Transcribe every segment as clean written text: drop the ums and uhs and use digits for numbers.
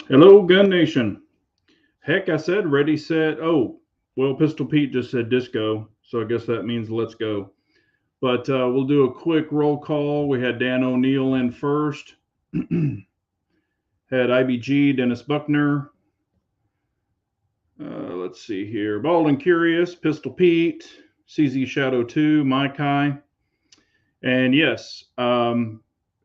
Hello, Gun Nation. Heck, I said ready, set. Oh, well, Pistol Pete just said disco, so I guess that means let's go. But we'll do a quick roll call. We had Dan O'Neill in first, had IBG, Dennis Buckner. Let's see here. Bald and Curious, Pistol Pete, CZ Shadow 2, Mai Kai. And yes,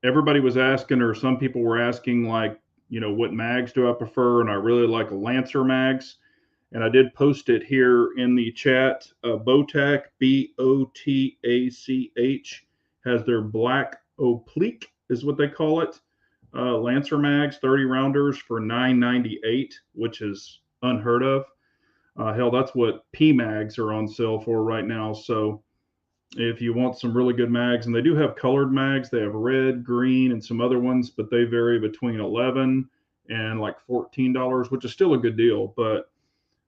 everybody was asking, or some people were asking, like, what mags do I prefer? And I really like Lancer mags. And I did post it here in the chat. Botach, Botach, has their black oblique, is what they call it. Lancer mags, 30 rounders for $9.98, which is unheard of. Hell, that's what P mags are on sale for right now. So if you want some really good mags, and they do have colored mags, they have red, green, and some other ones, but they vary between 11 and like $14, which is still a good deal. But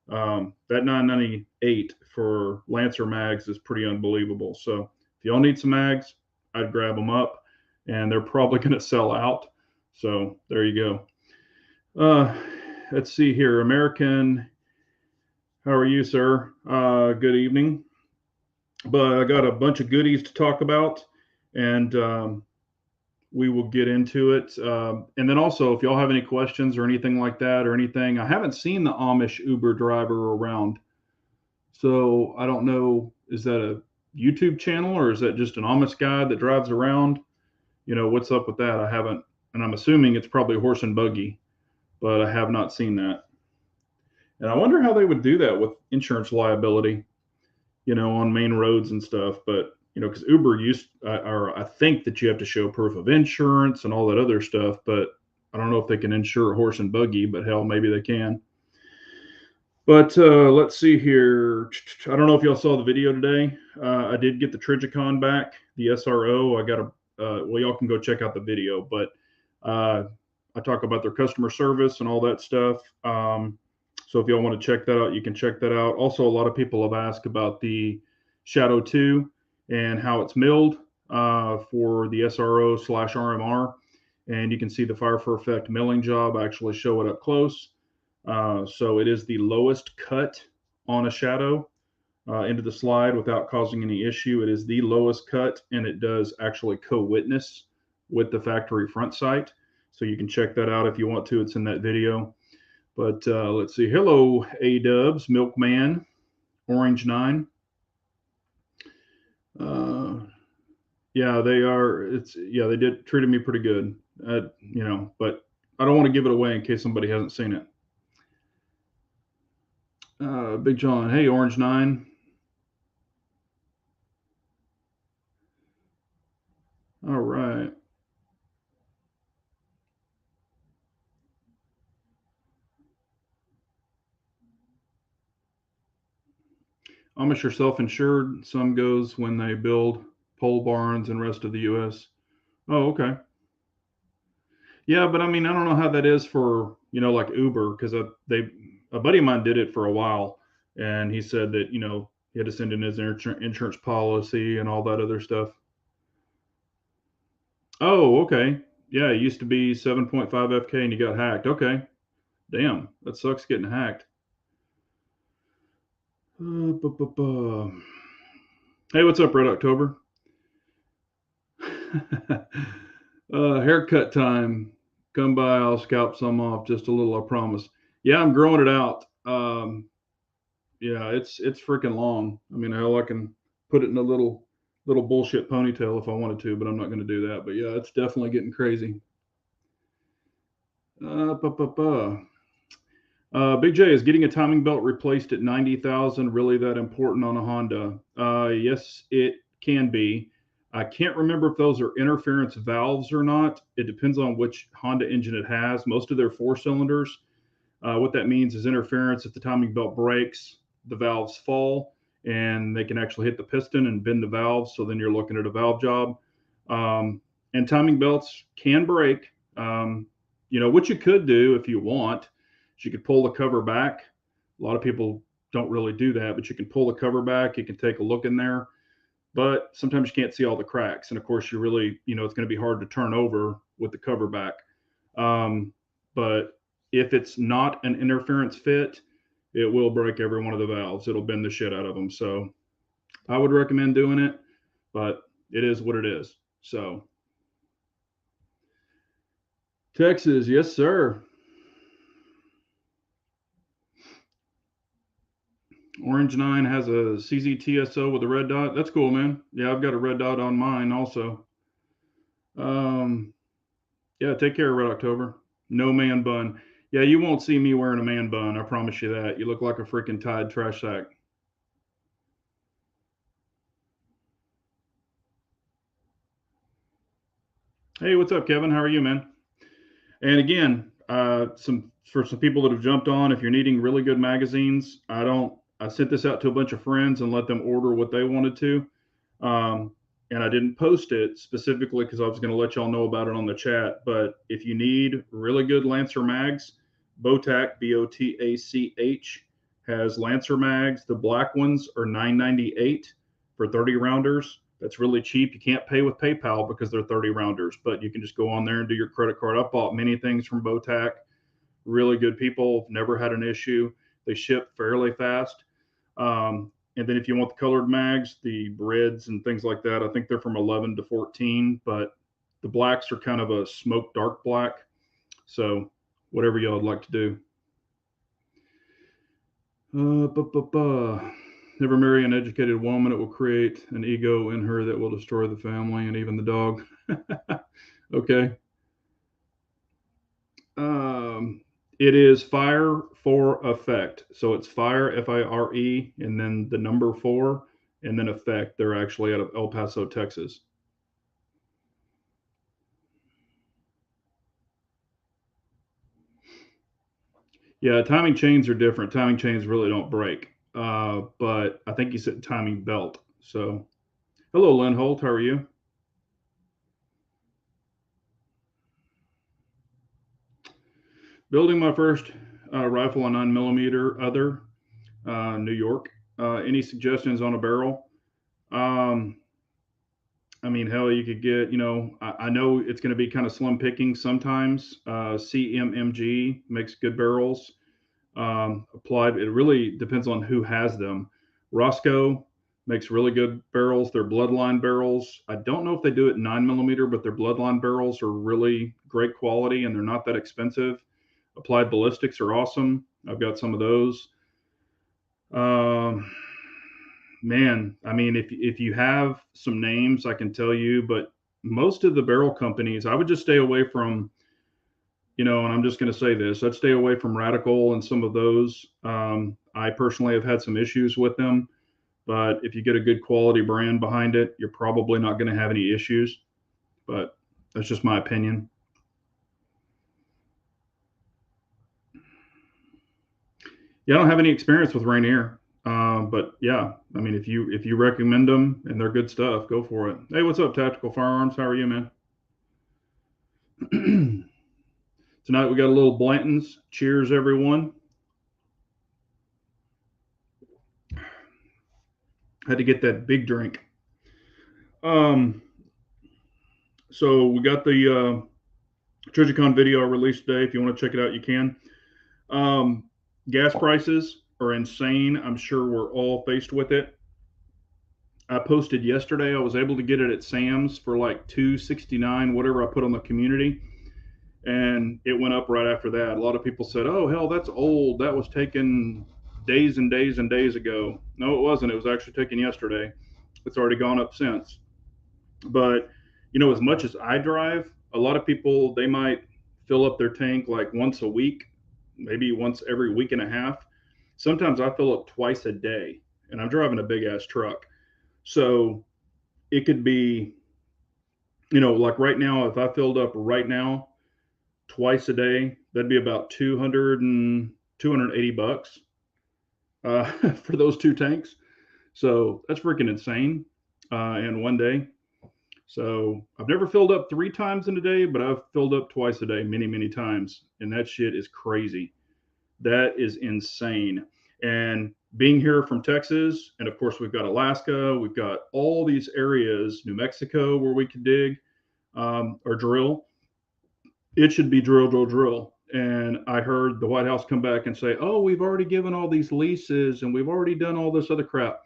that 998 for Lancer mags is pretty unbelievable. So if y'all need some mags, I'd grab them up, and they're probably going to sell out. So there you go. Uh, let's see here. American, how are you, sir? Good evening. But I got a bunch of goodies to talk about, and we will get into it. And then also, if y'all have any questions or anything like that, or anything, I haven't seen the Amish Uber driver around. So I don't know, is that a YouTube channel or is that just an Amish guy that drives around? What's up with that? I haven't, and I'm assuming it's probably a horse and buggy, but I have not seen that. And I wonder how they would do that with insurance liability, on main roads and stuff. But, because Uber or I think that you have to show proof of insurance and all that other stuff, but I don't know if they can insure a horse and buggy, but hell, maybe they can. But let's see here. I don't know if y'all saw the video today. I did get the Trijicon back, the SRO. I got a, well, y'all can go check out the video, but uh, I talk about their customer service and all that stuff. So if y'all want to check that out, you can check that out. Also, a lot of people have asked about the Shadow 2 and how it's milled for the SRO slash RMR. And you can see the Fire for Effect milling job. I actually show it up close. So it is the lowest cut on a shadow into the slide without causing any issue. It is the lowest cut, and it does actually co-witness with the factory front sight. So you can check that out if you want to. It's in that video. But let's see. Hello, A-Dubs, Milkman, Orange 9. Uh, yeah, they are. They did treated me pretty good. But I don't want to give it away in case somebody hasn't seen it. Big John, hey, Orange 9. All right. Amish are self-insured. Some goes when they build pole barns and rest of the U.S. Oh, okay. Yeah, but I mean, I don't know how that is for like Uber because a buddy of mine did it for a while, and he said that he had to send in his insurance policy and all that other stuff. Oh, okay. Yeah, it used to be 7.5 FK and you got hacked. Okay. Damn, that sucks getting hacked. Hey, what's up, Red October? Haircut time. Come by, I'll scalp some off. Just a little, I promise. Yeah, I'm growing it out. Yeah, it's freaking long. I mean, hell, I can put it in a little bullshit ponytail if I wanted to, but I'm not going to do that. But yeah, it's definitely getting crazy. Uh, bu- bu- bu. Big J, is getting a timing belt replaced at 90,000 really that important on a Honda? Yes, it can be. I can't remember if those are interference valves or not. It depends on which Honda engine it has. Most of their four cylinders, what that means is interference. If the timing belt breaks, the valves fall and they can actually hit the piston and bend the valves. So then you're looking at a valve job. Um, and timing belts can break. What you could do if you want is you could pull the cover back. A lot of people don't really do that, but you can pull the cover back. You can take a look in there, but sometimes you can't see all the cracks. And of course, you really, it's going to be hard to turn over with the cover back. But if it's not an interference fit, it will break every one of the valves. It'll bend the shit out of them. So I would recommend doing it, but it is what it is. So Texas, yes, sir. Orange 9 has a CZTSO with a red dot. That's cool, man. Yeah, I've got a red dot on mine also. Yeah, take care, Red October. No man bun. Yeah, you won't see me wearing a man bun. I promise you that. You look like a freaking Tide trash sack. Hey, what's up, Kevin? How are you, man? And again, some people that have jumped on, if you're needing really good magazines, I sent this out to a bunch of friends and let them order what they wanted to. Um, and I didn't post it specifically because I was going to let y'all know about it on the chat. But if you need really good Lancer mags, Botach, Botach, has Lancer mags. The black ones are $9.98 for 30 rounders. That's really cheap. You can't pay with PayPal because they're 30 rounders, but you can just go on there and do your credit card. I've bought many things from Botach. Really good people, never had an issue. They ship fairly fast. And then if you want the colored mags, the reds and things like that, I think they're from 11 to 14, but the blacks are kind of a smoke dark black. So whatever y'all would like to do. Never marry an educated woman. It will create an ego in her that will destroy the family and even the dog. Okay. It is fire for effect. So it's fire, Fire, and then the number 4, and then effect. They're actually out of El Paso, Texas. Yeah, timing chains are different. Timing chains really don't break. But I think you said timing belt. So, hello, Lynn Holt. How are you? Building my first rifle on 9mm other, New York. Any suggestions on a barrel? Um, I mean, hell, you could get, I know it's going to be kind of slim picking sometimes. CMMG makes good barrels. Applied, it really depends on who has them. Roscoe makes really good barrels. They're bloodline barrels. I don't know if they do it 9mm, but their bloodline barrels are really great quality and they're not that expensive. Applied ballistics are awesome. I've got some of those. Um, Man, I mean, if you have some names, I can tell you, but most of the barrel companies, I would just stay away from, and I'm just going to say this, I'd stay away from Radical and some of those. I personally have had some issues with them, but if you get a good quality brand behind it, you're probably not going to have any issues. But that's just my opinion. Yeah, I don't have any experience with Rainier. But yeah, I mean, if you recommend them and they're good stuff, go for it. Hey, what's up, Tactical Firearms? How are you, man? Tonight we got a little Blanton's. Cheers, everyone. Had to get that big drink. Um, so we got the Trijicon video released today. If you want to check it out, you can. Um, Gas prices are insane. I'm sure we're all faced with it. I posted yesterday. I was able to get it at Sam's for like $2.69, whatever I put on the community, and it went up right after that. A lot of people said, "Oh hell, that's old. That was taken days and days and days ago." No, it wasn't. It was actually taken yesterday. It's already gone up since. But as much as I drive, a lot of people they might fill up their tank like once a week, maybe once every week and a half. Sometimes I fill up twice a day, and I'm driving a big ass truck. So it could be, like right now, if I filled up right now twice a day, that'd be about 280 bucks for those two tanks. So that's freaking insane in one day. So I've never filled up 3 times in a day, but I've filled up twice a day many, many times. And that shit is crazy. That is insane. And being here from Texas, and of course, we've got Alaska, we've got all these areas, New Mexico, where we could dig or drill. It should be drill, drill, drill. And I heard the White House come back and say, oh, we've already given all these leases and we've already done all this other crap.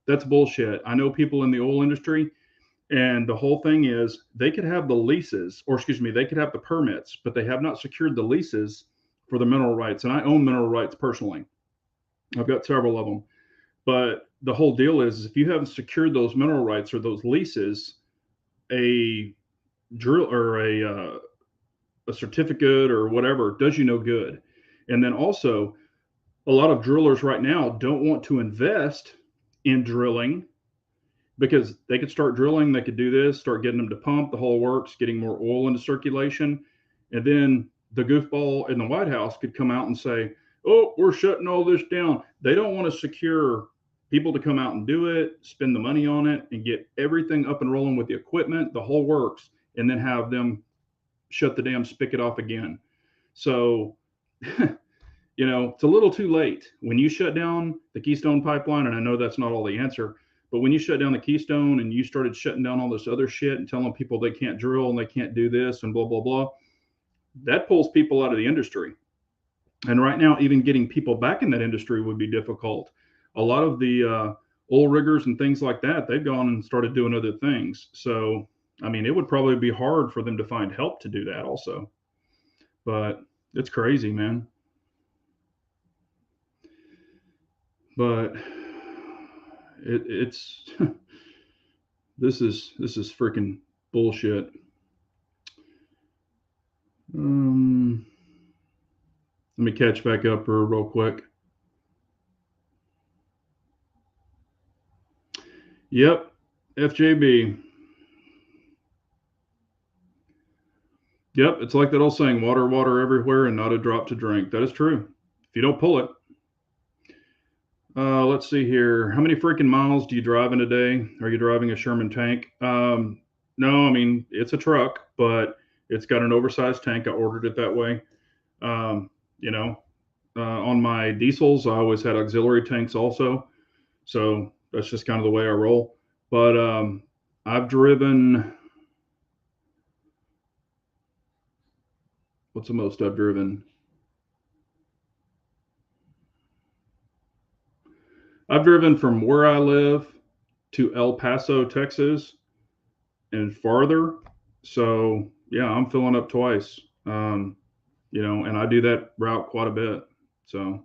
That's bullshit. I know people in the oil industry, and the whole thing is they could have the leases, or excuse me, they could have the permits, but they have not secured the leases for the mineral rights. And I own mineral rights personally. I've got several of them. But the whole deal is if you haven't secured those mineral rights or those leases, a drill or a certificate or whatever does you no good. And then also, a lot of drillers right now don't want to invest in drilling because they could start drilling, they could do this, start getting them to pump, the whole works, getting more oil into circulation. And then the goofball in the White House could come out and say, oh, we're shutting all this down. They don't want to secure people to come out and do it, spend the money on it, and get everything up and rolling with the equipment, the whole works, and then have them shut the damn spigot off again. So, it's a little too late. When you shut down the Keystone Pipeline, and I know that's not all the answer, but when you shut down the Keystone and you started shutting down all this other shit and telling people they can't drill and they can't do this and blah, blah, blah, that pulls people out of the industry. And right now, even getting people back in that industry would be difficult. A lot of the oil riggers and things like that, they've gone and started doing other things. So, I mean, it would probably be hard for them to find help to do that also. But it's crazy, man. But it's this is freaking bullshit. Let me catch back up real quick. Yep, FJB. Yep, it's like that old saying, water, water everywhere and not a drop to drink. That is true. If you don't pull it. Let's see here. How many freaking miles do you drive in a day? Are you driving a Sherman tank? No, I mean, it's a truck, but it's got an oversized tank. I ordered it that way. On my diesels, I always had auxiliary tanks also. So that's just kind of the way I roll. But I've driven, what's the most I've driven? I've driven from where I live to El Paso, Texas, and farther. So yeah, I'm filling up twice. And I do that route quite a bit. So,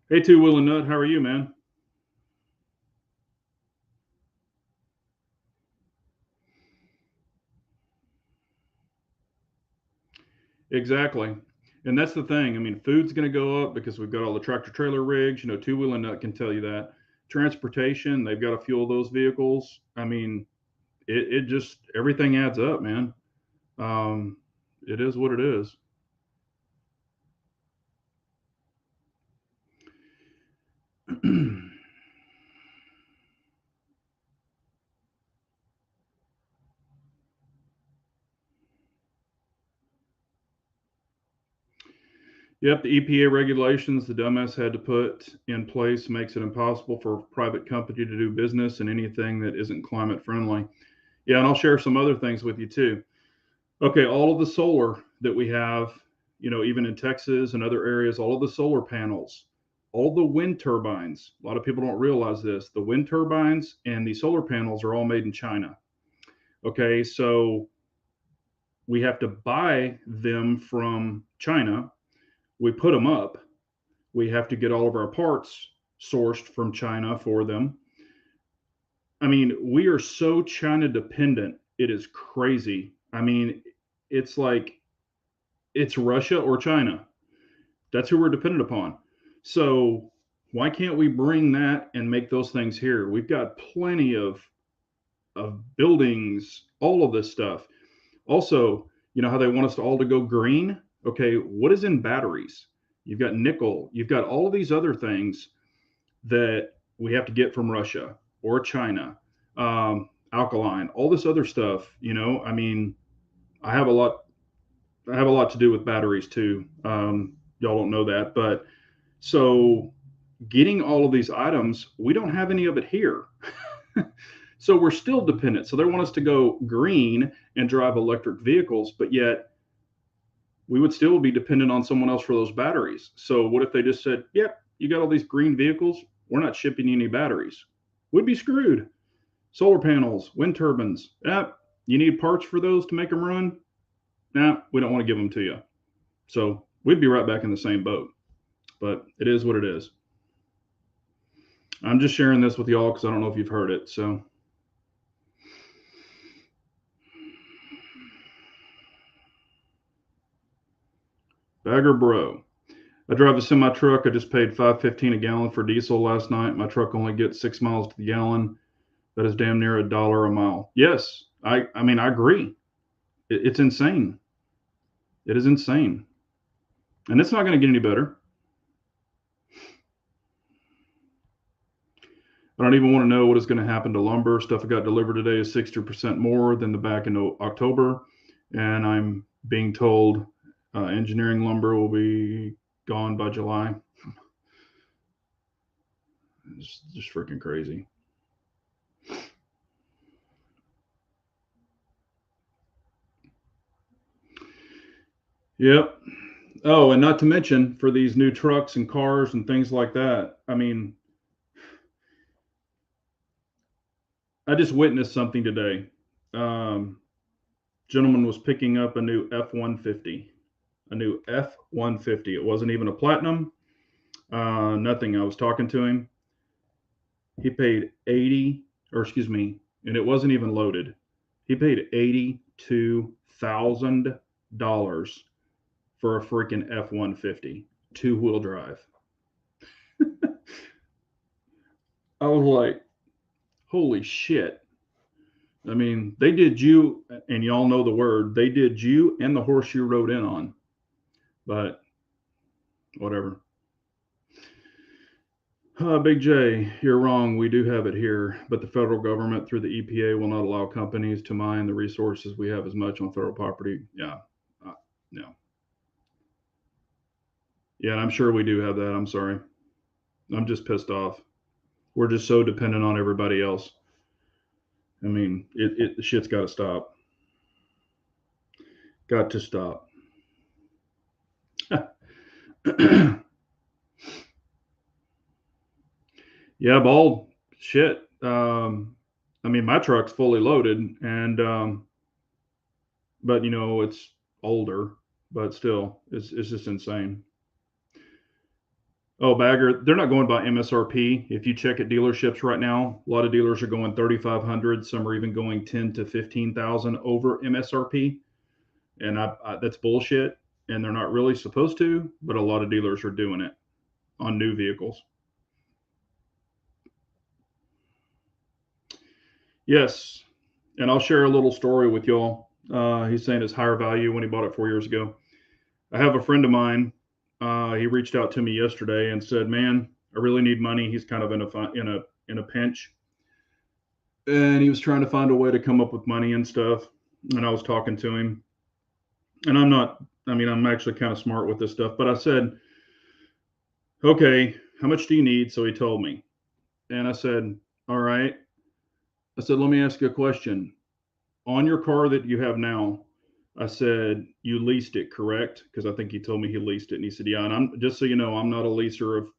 hey, Two Wheel and Nut, how are you, man? Exactly. And that's the thing. I mean, food's going to go up because we've got all the tractor trailer rigs. Two Wheel and Nut can tell you that. Transportation, they've got to fuel those vehicles. I mean, it just, everything adds up, man. It is what it is. Yep, the EPA regulations the dumbass had to put in place makes it impossible for a private company to do business in anything that isn't climate friendly. Yeah, and I'll share some other things with you too. Okay, all of the solar that we have, even in Texas and other areas, all of the solar panels, all the wind turbines, a lot of people don't realize this. The wind turbines and the solar panels are all made in China. Okay, so we have to buy them from China. We put them up. We have to get all of our parts sourced from China for them. I mean, we are so China dependent. It is crazy. I mean, it's like it's Russia or China. That's who we're dependent upon. So why can't we bring that and make those things here? We've got plenty of buildings, all of this stuff. Also, how they want us to all to go green? Okay, what is in batteries? You've got nickel, you've got all of these other things that we have to get from Russia or China, alkaline, all this other stuff. I mean, I have a lot to do with batteries too. Y'all don't know that, but so getting all of these items, we don't have any of it here. So we're still dependent. So they want us to go green and drive electric vehicles, but yet we would still be dependent on someone else for those batteries. So what if they just said, yep, you got all these green vehicles, we're not shipping you any batteries? We'd be screwed. Solar panels, wind turbines, you need parts for those to make them run? Nah, we don't want to give them to you. So we'd be right back in the same boat. But it is what it is. I'm just sharing this with y'all because I don't know if you've heard it. So Bagger Bro. I drive a semi truck. I just paid $5.15 a gallon for diesel last night. My truck only gets 6 miles to the gallon. That is damn near $1 a mile. Yes, I mean I agree. It's insane. It is insane, and it's not going to get any better. I don't even want to know what is going to happen to lumber. Stuff I got delivered today is 60% more than the back in October, and I'm being told engineering lumber will be gone by July. It's just freaking crazy. Yep. Oh, and not to mention for these new trucks and cars and things like that. I mean, I just witnessed something today. Gentleman was picking up a new F-150. A new F-150. It wasn't even a platinum. Nothing. I was talking to him. He paid 80, or excuse me, and it wasn't even loaded. He paid $82,000 for a freaking F-150, two-wheel drive. I was like, holy shit. I mean, they did you, and y'all know the word, they did you and the horse you rode in on. But whatever. Big J, you're wrong. We do have it here, but the federal government through the EPA will not allow companies to mine the resources we have as much on federal property. Yeah, no. Yeah, I'm sure we do have that. I'm sorry. I'm just pissed off. We're just so dependent on everybody else. I mean, the shit's got to stop. Got to stop. Yeah, bald shit. I mean, my truck's fully loaded, and but you know, it's older, but still, it's just insane. Oh, Bagger, they're not going by MSRP. If you check at dealerships right now, a lot of dealers are going 3,500. Some are even going 10 to 15,000 over MSRP, and that's bullshit. And they're not really supposed to, but a lot of dealers are doing it on new vehicles. Yes, and I'll share a little story with y'all. He's saying it's higher value when he bought it 4 years ago. I have a friend of mine. He reached out to me yesterday and said, "Man, I really need money." He's kind of in a pinch, and he was trying to find a way to come up with money and stuff. And I was talking to him, and I'm not. I mean, I'm actually kind of smart with this stuff. But I said, "Okay, how much do you need?" So he told me, and I said, "All right." I said, "Let me ask you a question. On your car that you have now," I said, "you leased it, correct?" Because I think he told me he leased it. And he said, "Yeah." And I'm just so you know, I'm not a leaser of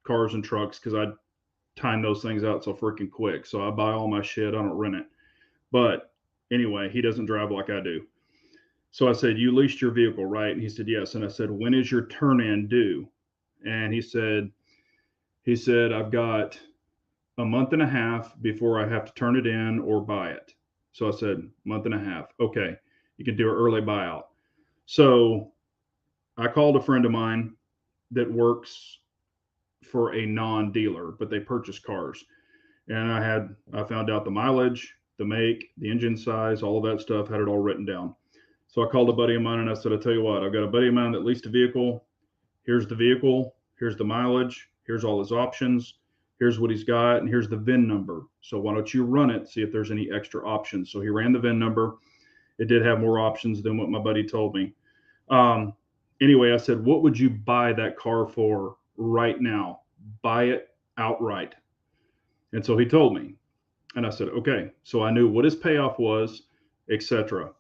cars and trucks because I time those things out so freaking quick. So I buy all my shit. I don't rent it. But anyway, he doesn't drive like I do. So I said, "You leased your vehicle, right?" And he said, "Yes." And I said, "When is your turn in due?" And he said, "I've got a month and a half before I have to turn it in or buy it." So I said, month and a half. Okay, you can do an early buyout. So I called a friend of mine that works for a non-dealer, but they purchase cars. And I found out the mileage, the make, the engine size, all of that stuff, had it all written down. So I called a buddy of mine and I said, "I tell you what, I've got a buddy of mine that leased a vehicle. Here's the vehicle. Here's the mileage. Here's all his options. Here's what he's got, and here's the VIN number. So why don't you run it, see if there's any extra options?" So he ran the VIN number. It did have more options than what my buddy told me. Anyway, I said, "What would you buy that car for right now? Buy it outright." And so he told me, and I said, "Okay." So I knew what his payoff was, etc.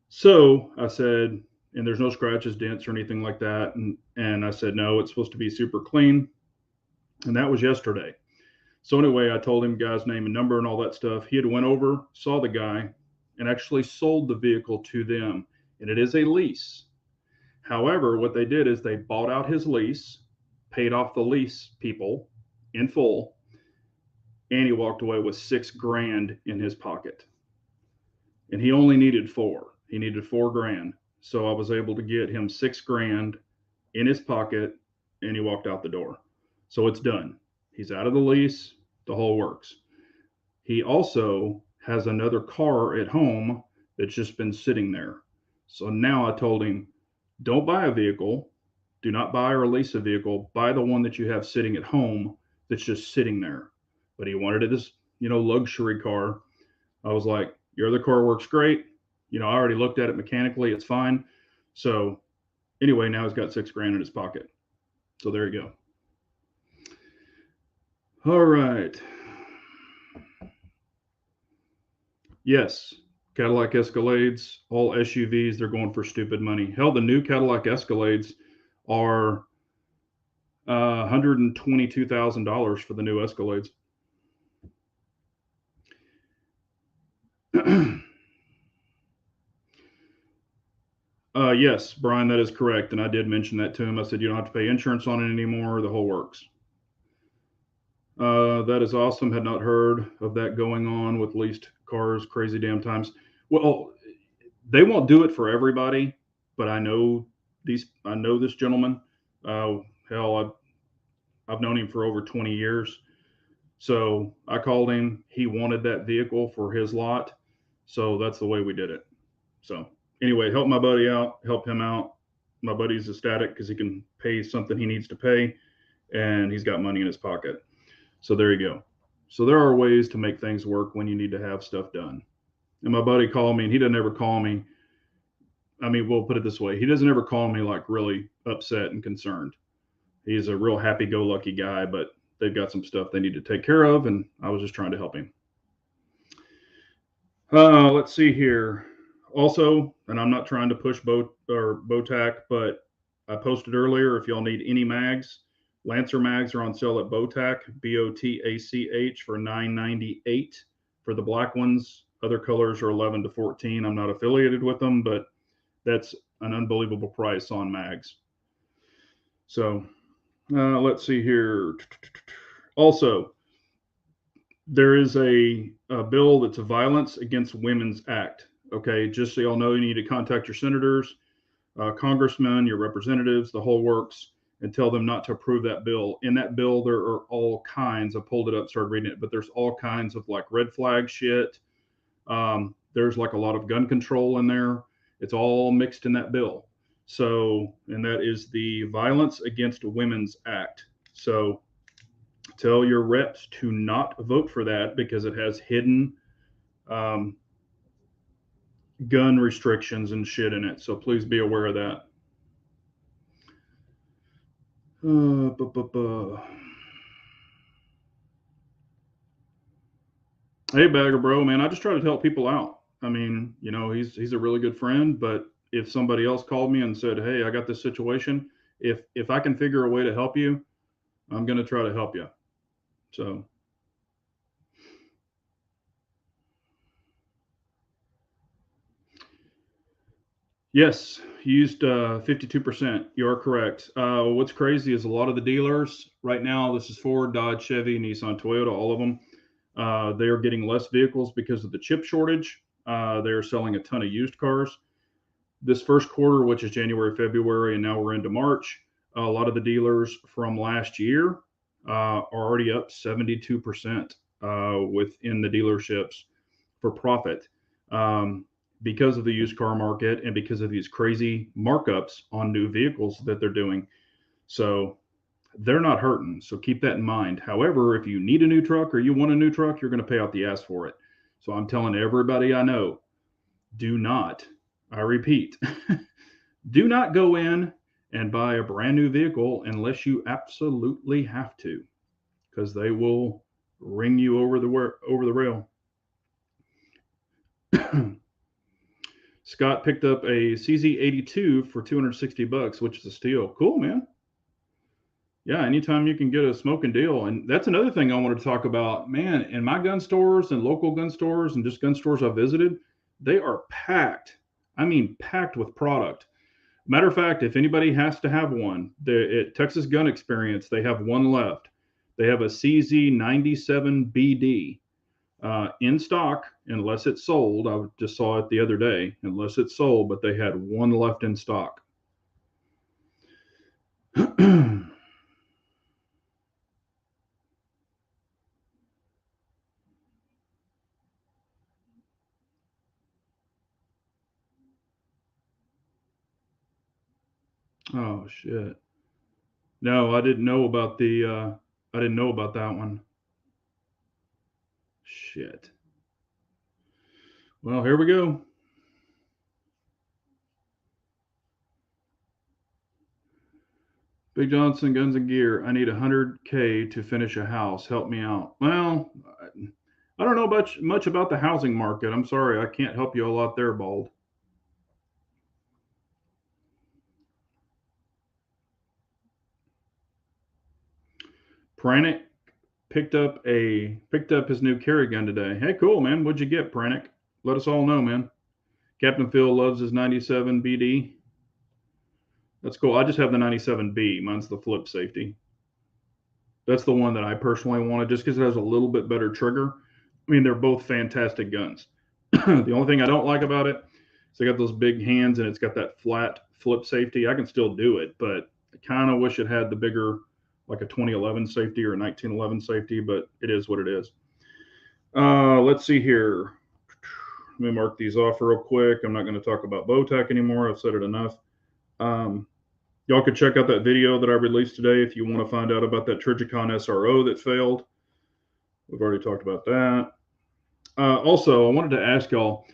So I said, and there's no scratches, dents, or anything like that. And I said, no, it's supposed to be super clean. And that was yesterday. So anyway, I told him guy's name and number and all that stuff. He had went over, saw the guy, and actually sold the vehicle to them. And it is a lease. However, what they did is they bought out his lease, paid off the lease people in full, and he walked away with $6,000 in his pocket. And he only needed four. He needed $4,000. So I was able to get him $6,000 in his pocket, and he walked out the door. So it's done. He's out of the lease. The whole works. He also has another car at home that's just been sitting there. So now I told him, don't buy a vehicle. Do not buy or lease a vehicle. Buy the one that you have sitting at home that's just sitting there. But he wanted this, luxury car. I was like, your other car works great. I already looked at it mechanically. It's fine. So anyway, now he's got $6,000 in his pocket. So there you go. All right. Yes, Cadillac Escalades, all SUVs, they're going for stupid money. Hell, the new Cadillac Escalades are $122,000 for the new Escalades. Yes, Brian, that is correct. And I did mention that to him. I said, you don't have to pay insurance on it anymore. The whole works. That is awesome. Had not heard of that going on with leased cars. Crazy damn times. Well, they won't do it for everybody, but I know this gentleman. Hell, I've known him for over 20 years. So I called him. He wanted that vehicle for his lot. So that's the way we did it. So anyway, help my buddy out, help him out. My buddy's ecstatic because he can pay something he needs to pay, and he's got money in his pocket. So there you go. So there are ways to make things work when you need to have stuff done. And my buddy called me, and he doesn't ever call me. I mean, we'll put it this way. He doesn't ever call me like really upset and concerned. He's a real happy-go-lucky guy, but they've got some stuff they need to take care of, and I was just trying to help him. Let's see here. Also, and I'm not trying to push Botac, but I posted earlier, if y'all need any mags, Lancer mags are on sale at Botac, BOTACH, for $9.98 for the black ones. Other colors are $11 to $14. I'm not affiliated with them, but that's an unbelievable price on mags. So let's see here. Also, there is a bill that's a Violence Against Women's Act. Okay, just so y'all know, you need to contact your senators, congressmen, your representatives, the whole works, and tell them not to approve that bill. In that bill, there are all kinds. I pulled it up, started reading it, but there's all kinds of like red flag shit. There's like a lot of gun control in there. It's all mixed in that bill. So, and that is the Violence Against Women's Act. So tell your reps to not vote for that because it has hidden gun restrictions and shit in it. So please be aware of that. Hey, Bagger Bro, man, I just try to help people out. I mean, he's a really good friend, but if somebody else called me and said, hey, I got this situation, if I can figure a way to help you, I'm going to try to help you. So yes, used 52%. You are correct. What's crazy is a lot of the dealers right now, this is Ford, Dodge, Chevy, Nissan, Toyota, all of them, they are getting less vehicles because of the chip shortage. They are selling a ton of used cars. This first quarter, which is January, February, and now we're into March, a lot of the dealers from last year are already up 72% within the dealerships for profit. Because of the used car market and because of these crazy markups on new vehicles that they're doing. So they're not hurting. So keep that in mind. However, if you need a new truck or you want a new truck, you're going to pay out the ass for it. So I'm telling everybody I know, do not, I repeat, do not go in and buy a brand new vehicle unless you absolutely have to, because they will ring you over the rail. Scott picked up a CZ82 for $260, which is a steal. Cool, man. Yeah, anytime you can get a smoking deal. And that's another thing I wanted to talk about. Man, in my gun stores and local gun stores and just gun stores I've visited, they are packed. I mean, packed with product. Matter of fact, if anybody has to have one, at Texas Gun Experience, they have one left. They have a CZ97BD in stock, unless it's sold. I just saw it the other day, unless it's sold, but they had one left in stock. Oh shit. No, I didn't know about I didn't know about that one. Shit. Well, here we go. Big Johnson Guns and Gear. I need 100K to finish a house. Help me out. Well, I don't know much about the housing market. I'm sorry, I can't help you a lot there, Bald. Pranic picked up his new carry gun today. Hey, cool, man. What'd you get, Pranic? Let us all know, man. Captain Phil loves his 97 BD. That's cool. I just have the 97B. Mine's the flip safety. That's the one that I personally wanted just because it has a little bit better trigger. I mean, they're both fantastic guns. The only thing I don't like about it is they got those big hands and it's got that flat flip safety. I can still do it, but I kind of wish it had the bigger, like a 2011 safety or a 1911 safety, but it is what it is. Let's see here. Let me mark these off real quick. I'm not going to talk about Bowtech anymore. I've said it enough. Y'all could check out that video that I released today if you want to find out about that Trijicon SRO that failed. We've already talked about that. Also, I wanted to ask y'all,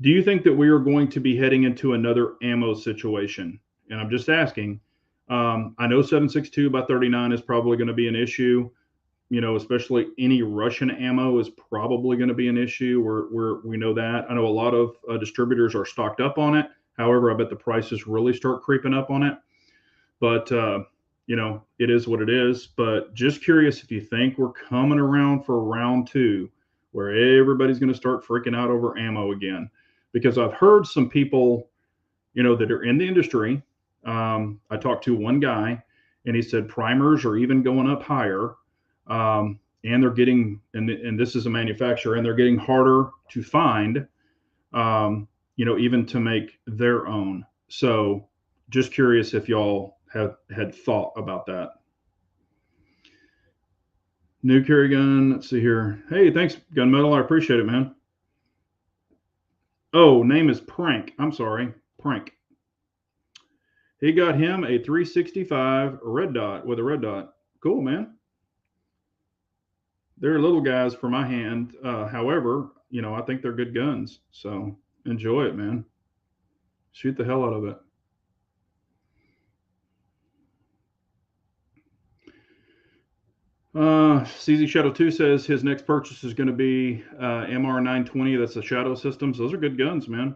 do you think that we are going to be heading into another ammo situation? And I'm just asking. I know 7.62 by 39 is probably going to be an issue. You know, especially any Russian ammo is probably going to be an issue. We know that. I know a lot of distributors are stocked up on it. However, I bet the prices really start creeping up on it. But, you know, it is what it is. But just curious if you think we're coming around for round two where everybody's going to start freaking out over ammo again. Because I've heard some people, you know, that are in the industry. I talked to one guy and he said primers are even going up higher. And they're getting, and this is a manufacturer, and they're getting harder to find, you know, even to make their own. So just curious if y'all have had thought about that. New carry gun. Let's see here. Hey, thanks, Gunmetal. I appreciate it, man. Oh, name is Prank. I'm sorry, Prank. He got him a 365 red dot with a red dot. Cool, man. They're little guys for my hand. However, you know, I think they're good guns. So enjoy it, man. Shoot the hell out of it. CZ Shadow 2 says his next purchase is going to be MR 920. That's the Shadow Systems. Those are good guns, man.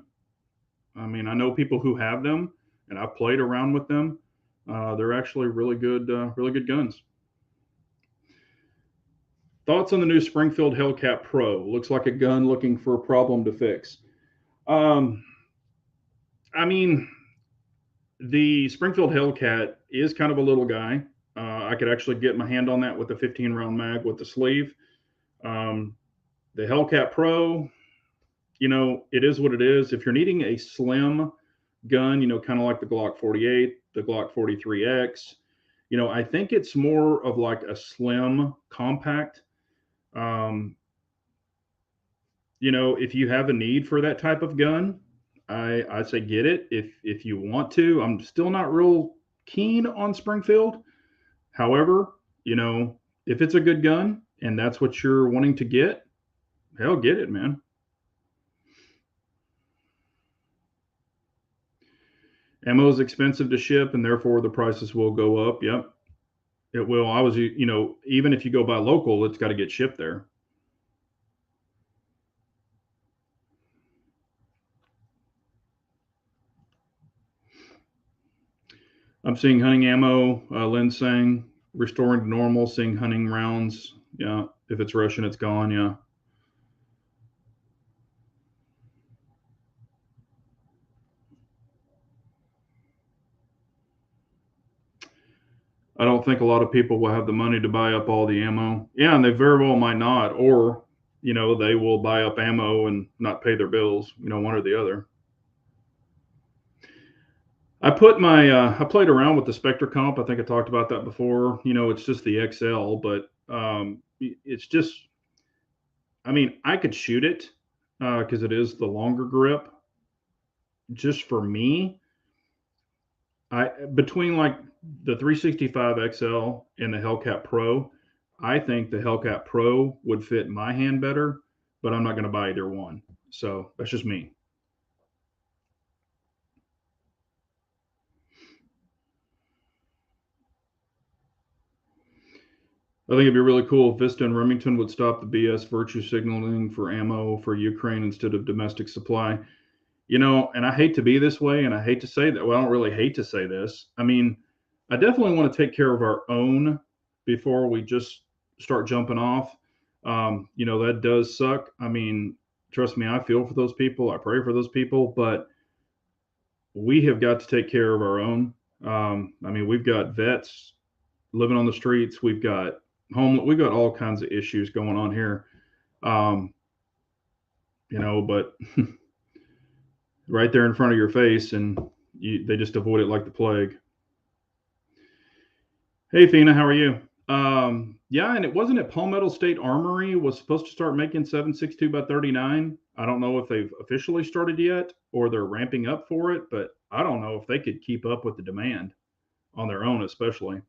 I mean, I know people who have them, and I've played around with them. They're actually really good guns. Thoughts on the new Springfield Hellcat Pro? Looks like a gun looking for a problem to fix. I mean, the Springfield Hellcat is kind of a little guy. I could actually get my hand on that with the 15 round mag with the sleeve. The Hellcat Pro, you know, it is what it is. If you're needing a slim gun, you know, kind of like the Glock 48, the Glock 43X, you know, I think it's more of like a slim compact. You know, if you have a need for that type of gun, I say get it if you want to. I'm still not real keen on Springfield. However, you know, if it's a good gun and that's what you're wanting to get, hell, get it, man. Ammo is expensive to ship and therefore the prices will go up. Yep, it will. You know, even if you go buy local, it's got to get shipped there. I'm seeing hunting ammo, Lynn saying, restoring to normal, seeing hunting rounds. Yeah. If it's Russian, it's gone. Yeah. I don't think a lot of people will have the money to buy up all the ammo. Yeah, and they very well might not, or they will buy up ammo and not pay their bills. One or the other. I played around with the Spectre comp. I think I talked about that before. It's just the XL, but it's just. I mean, I could shoot it because it is the longer grip. Just for me, I between like the 365 XL and the Hellcat Pro, I think the Hellcat Pro would fit my hand better, but I'm not going to buy either one. So that's just me. I think it'd be really cool if Vista and Remington would stop the BS virtue signaling for ammo for Ukraine instead of domestic supply. And I hate to be this way, and I hate to say that. Well, I don't really hate to say this. I mean, I definitely want to take care of our own before we just start jumping off. That does suck. I mean, trust me, I feel for those people. I pray for those people, but we have got to take care of our own. I mean, we've got vets living on the streets. We've got we've got all kinds of issues going on here. Um, but right there in front of your face, and they just avoid it like the plague. Hey, Fina, how are you? Yeah, and it wasn't at Palmetto State Armory was supposed to start making 7.62 by 39. I don't know if they've officially started yet or they're ramping up for it, but I don't know if they could keep up with the demand on their own, especially.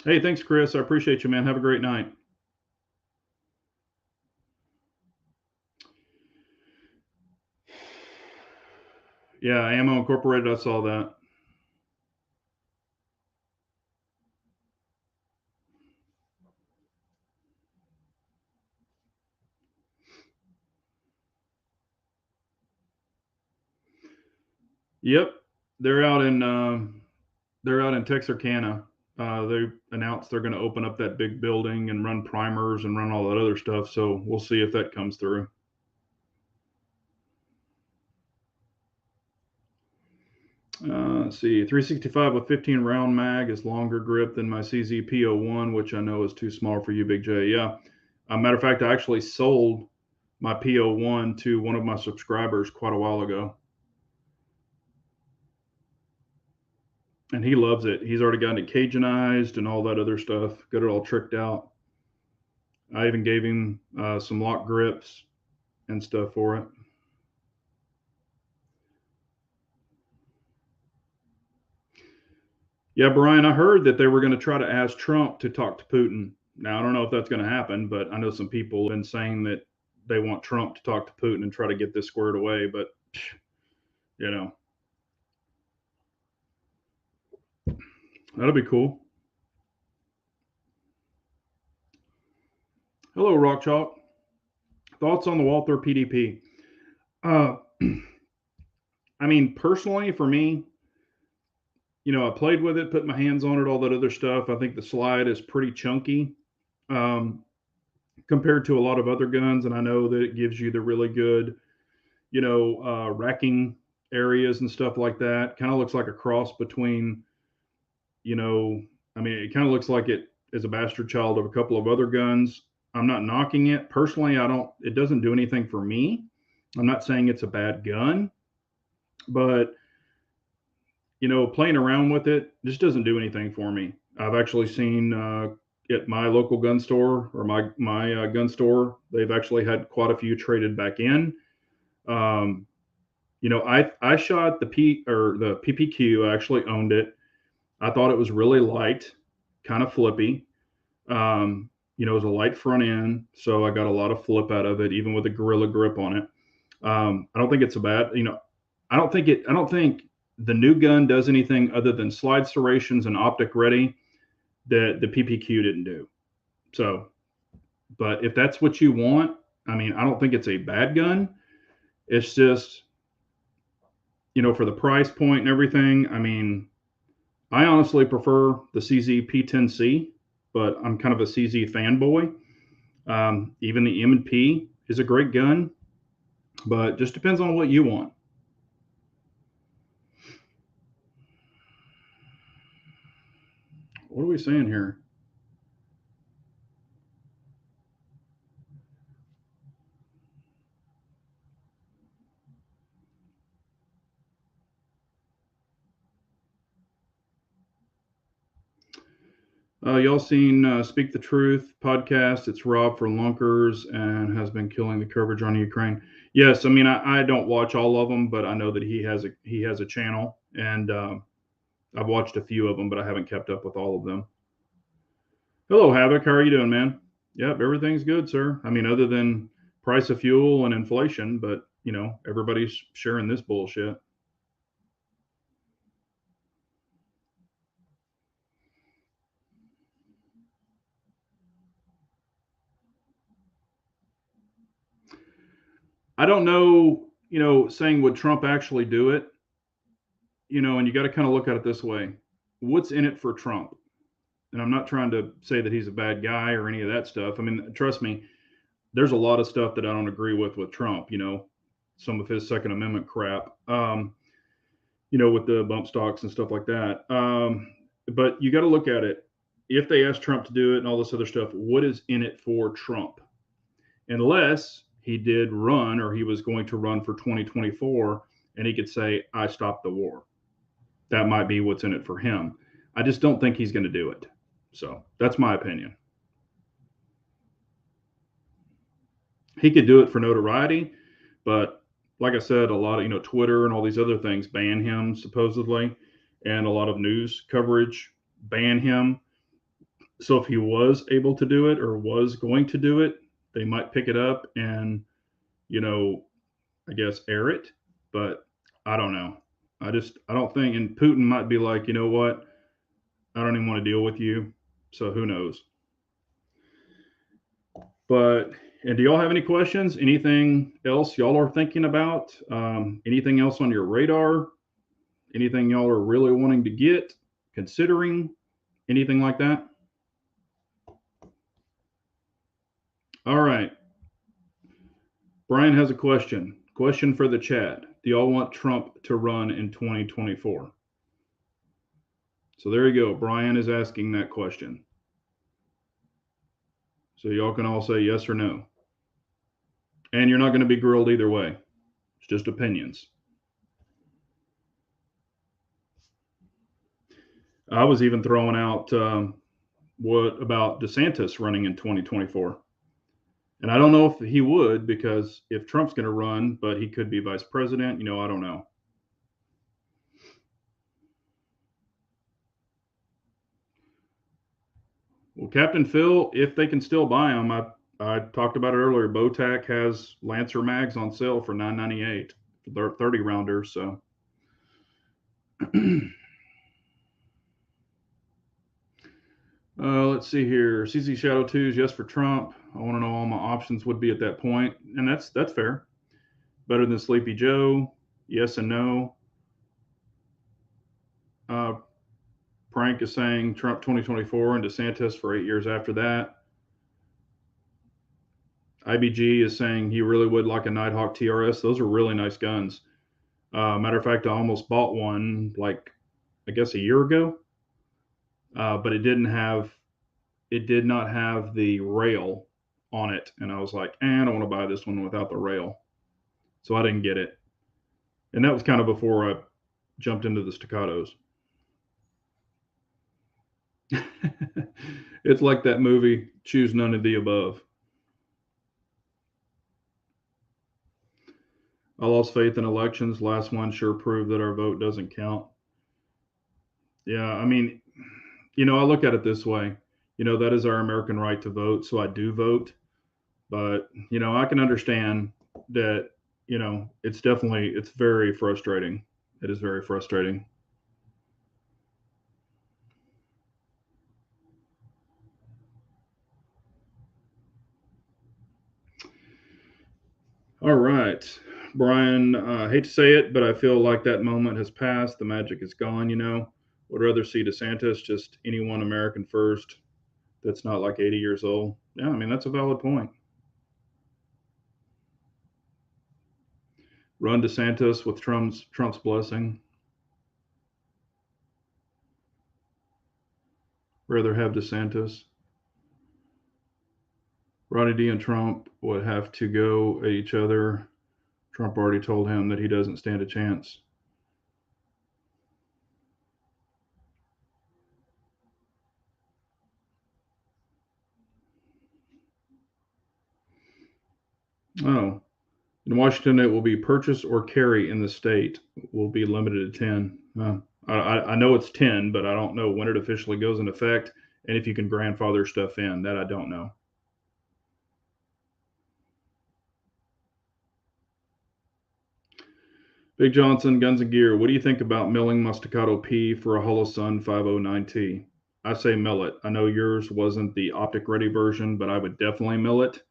Hey, thanks, Chris. I appreciate you, man. Have a great night. Yeah, Ammo Incorporated. I saw that. Yep, they're out in Texarkana. They announced they're going to open up that big building and run primers and run all that other stuff. So we'll see if that comes through. Let's see, 365 with 15 round mag is longer grip than my CZ-P01, which I know is too small for you, Big J. Yeah. Matter of fact, I actually sold my P01 to one of my subscribers quite a while ago. And he loves it. He's already gotten it Cajunized and all that other stuff, got it all tricked out. I even gave him some lock grips and stuff for it. Yeah, Brian, I heard that they were going to try to ask Trump to talk to Putin. Now, I don't know if that's going to happen, but I know some people have been saying that they want Trump to talk to Putin and try to get this squared away. But, you know, that'll be cool. Hello, Rock Chalk. Thoughts on the Walther PDP? Uh, I mean, personally, for me, I played with it, put my hands on it, all that other stuff. I think the slide is pretty chunky um, compared to a lot of other guns, and I know that it gives you the really good, racking areas and stuff like that. Kind of looks like a cross between, I mean, it kind of looks like it is a bastard child of a couple of other guns. I'm not knocking it personally. It doesn't do anything for me. I'm not saying it's a bad gun, but playing around with it just doesn't do anything for me. I've actually seen at my local gun store or my gun store, they've actually had quite a few traded back in. Um, I shot the PPQ. I actually owned it. I thought it was really light, kind of flippy. It was a light front end, so I got a lot of flip out of it, even with a Gorilla Grip on it. I don't think it's a bad. I don't think the new gun does anything other than slide serrations and optic ready that the PPQ didn't do. So, but if that's what you want, I mean, I don't think it's a bad gun. It's just for the price point and everything, I mean, I honestly prefer the CZ P10C, but I'm kind of a CZ fanboy. Even the M&P is a great gun, but just depends on what you want. What are we saying here? Y'all seen Speak the Truth podcast? It's Rob for Lunkers and has been killing the coverage on Ukraine. Yes, I mean I don't watch all of them, but I know that he has a channel, and I've watched a few of them, but I haven't kept up with all of them. Hello, Havoc. How are you doing, man? Yep, everything's good, sir. I mean, other than price of fuel and inflation, but everybody's sharing this bullshit. I don't know, saying would Trump actually do it? And you got to kind of look at it this way. What's in it for Trump? And I'm not trying to say that he's a bad guy or any of that stuff. I mean, trust me, there's a lot of stuff that I don't agree with Trump, some of his Second Amendment crap, with the bump stocks and stuff like that. But you got to look at it. If they ask Trump to do it and all this other stuff, what is in it for Trump? Unless he did run or he was going to run for 2024 and he could say, I stopped the war. That might be what's in it for him. I just don't think he's going to do it. So that's my opinion. He could do it for notoriety, but like I said, a lot of Twitter and all these other things ban him supposedly, and a lot of news coverage ban him. So if he was able to do it or was going to do it, they might pick it up and you know I guess air it. But I don't know. I don't think, and Putin might be like, you know what? I don't even want to deal with you. So who knows? But and do y'all have any questions? Anything else y'all are thinking about? Anything else on your radar? Anything y'all are really wanting to get, considering? Anything like that? All right. Brian has a question. Question for the chat. Do y'all want Trump to run in 2024? So there you go. Brian is asking that question. So y'all can all say yes or no. And you're not going to be grilled either way. It's just opinions. I was even throwing out what about DeSantis running in 2024? And I don't know if he would, because if Trump's going to run, but he could be vice president, I don't know. Well, Captain Phil, if they can still buy them, I talked about it earlier. Bowtac has Lancer mags on sale for $9.98 for their 30 rounders. So let's see here. CZ Shadow 2s, yes for Trump. I want to know all my options would be at that point, and that's fair. Better than Sleepy Joe, yes and no. Uh, Prank is saying Trump 2024 and DeSantis for 8 years after that. IBG is saying he really would like a Nighthawk TRS. Those are really nice guns. Matter of fact, I almost bought one like I guess a year ago, but it did not have the rail on it, and I was like, I don't want to buy this one without the rail, so I didn't get it. And that was kind of before I jumped into the staccatos. It's like that movie, Choose None of the Above. I lost faith in elections. Last one sure proved that our vote doesn't count. Yeah, I mean, I look at it this way. That is our American right to vote, so I do vote. But, I can understand that, it's very frustrating. It is very frustrating. All right. Brian, I hate to say it, but I feel like that moment has passed. The magic is gone, you know. Would rather see DeSantis, just anyone American first that's not like 80 years old. Yeah, I mean, that's a valid point. Run DeSantis with Trump's blessing. Rather have DeSantis. Ronnie D and Trump would have to go at each other. Trump already told him that he doesn't stand a chance. Oh, in Washington, it will be purchase or carry in the state. Will be limited to 10. I know it's 10, but I don't know when it officially goes into effect and if you can grandfather stuff in. That I don't know. Big Johnson, Guns and Gear. What do you think about milling my Staccato P for a Holosun 509T? I say mill it. I know yours wasn't the optic ready version, but I would definitely mill it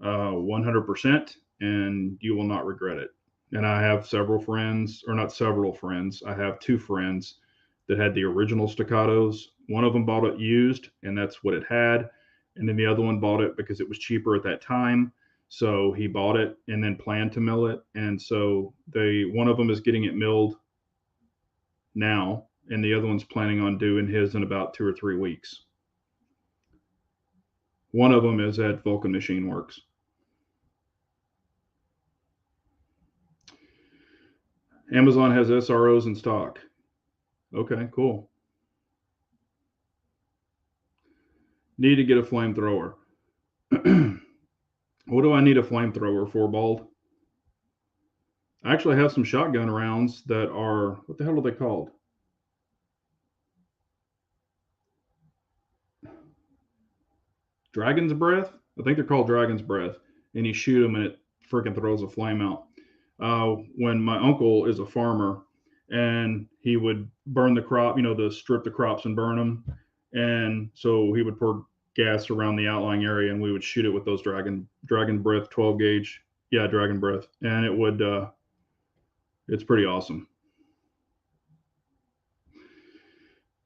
100%, and you will not regret it. And I have several friends, or not several friends, I have two friends that had the original Staccatos. One of them bought it used, and that's what it had. And then the other one bought it because it was cheaper at that time. So he bought it and then planned to mill it. And so one of them is getting it milled now, and the other one's planning on doing his in about 2 or 3 weeks. One of them is at Vulcan Machine Works. Amazon has SROs in stock. Okay, cool. Need to get a flamethrower. What do I need a flamethrower for, Bald? I actually have some shotgun rounds that are, what the hell are they called? Dragon's Breath? I think they're called Dragon's Breath. And you shoot them and it freaking throws a flame out. When my uncle is a farmer and he would burn the crop, to strip the crops and burn them. And so he would pour gas around the outlying area and we would shoot it with those Dragon Breath 12 gauge. Yeah, Dragon Breath. And it's pretty awesome.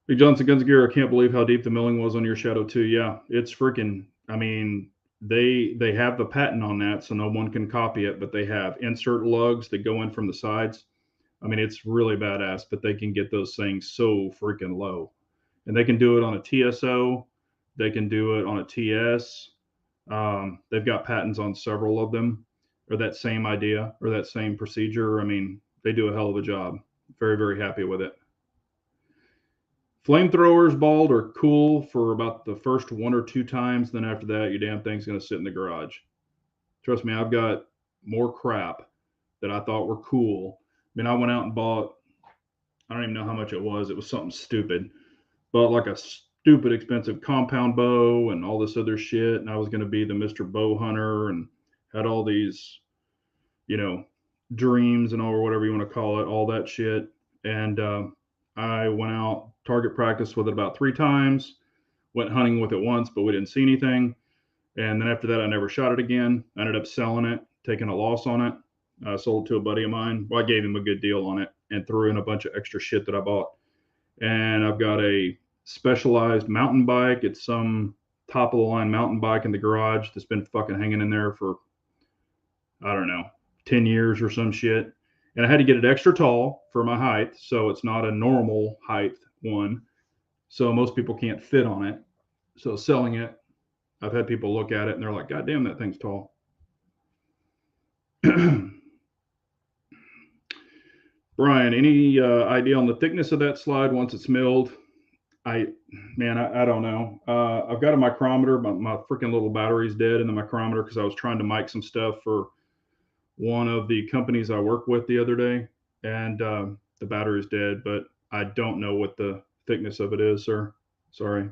Big Johnson Guns Gear, I can't believe how deep the milling was on your Shadow 2. Yeah, it's freaking, I mean, they have the patent on that, so no one can copy it, but they have insert lugs that go in from the sides. I mean, it's really badass, but they can get those things so freaking low. And they can do it on a TSO. They can do it on a TS. They've got patents on several of them, or that same idea, or that same procedure. I mean, they do a hell of a job. Very, very happy with it. Flamethrowers, Bald, are cool for about the first 1 or 2 times. Then after that, your damn thing's going to sit in the garage. Trust me, I've got more crap that I thought were cool. I mean, I went out and bought, I don't even know how much it was. It was something stupid. Bought like a stupid expensive compound bow and all this other shit. And I was going to be the Mr. Bow Hunter and had all these, dreams and all, or whatever you want to call it, all that shit. And I went out target practice with it about 3 times, went hunting with it once, but we didn't see anything. And then after that, I never shot it again. I ended up selling it, taking a loss on it. I sold it to a buddy of mine. Well, I gave him a good deal on it and threw in a bunch of extra shit that I bought. And I've got a specialized mountain bike. It's some top of the line mountain bike in the garage that's been fucking hanging in there for, I don't know, 10 years or some shit. And I had to get it extra tall for my height. So it's not a normal height one. So most people can't fit on it. So selling it, I've had people look at it and they're like, God damn, that thing's tall. Brian, any idea on the thickness of that slide once it's milled? I don't know. I've got a micrometer, but my freaking little battery's dead in the micrometer because I was trying to mic some stuff for one of the companies I work with the other day, and the battery's dead, but I don't know what the thickness of it is, sir. Sorry.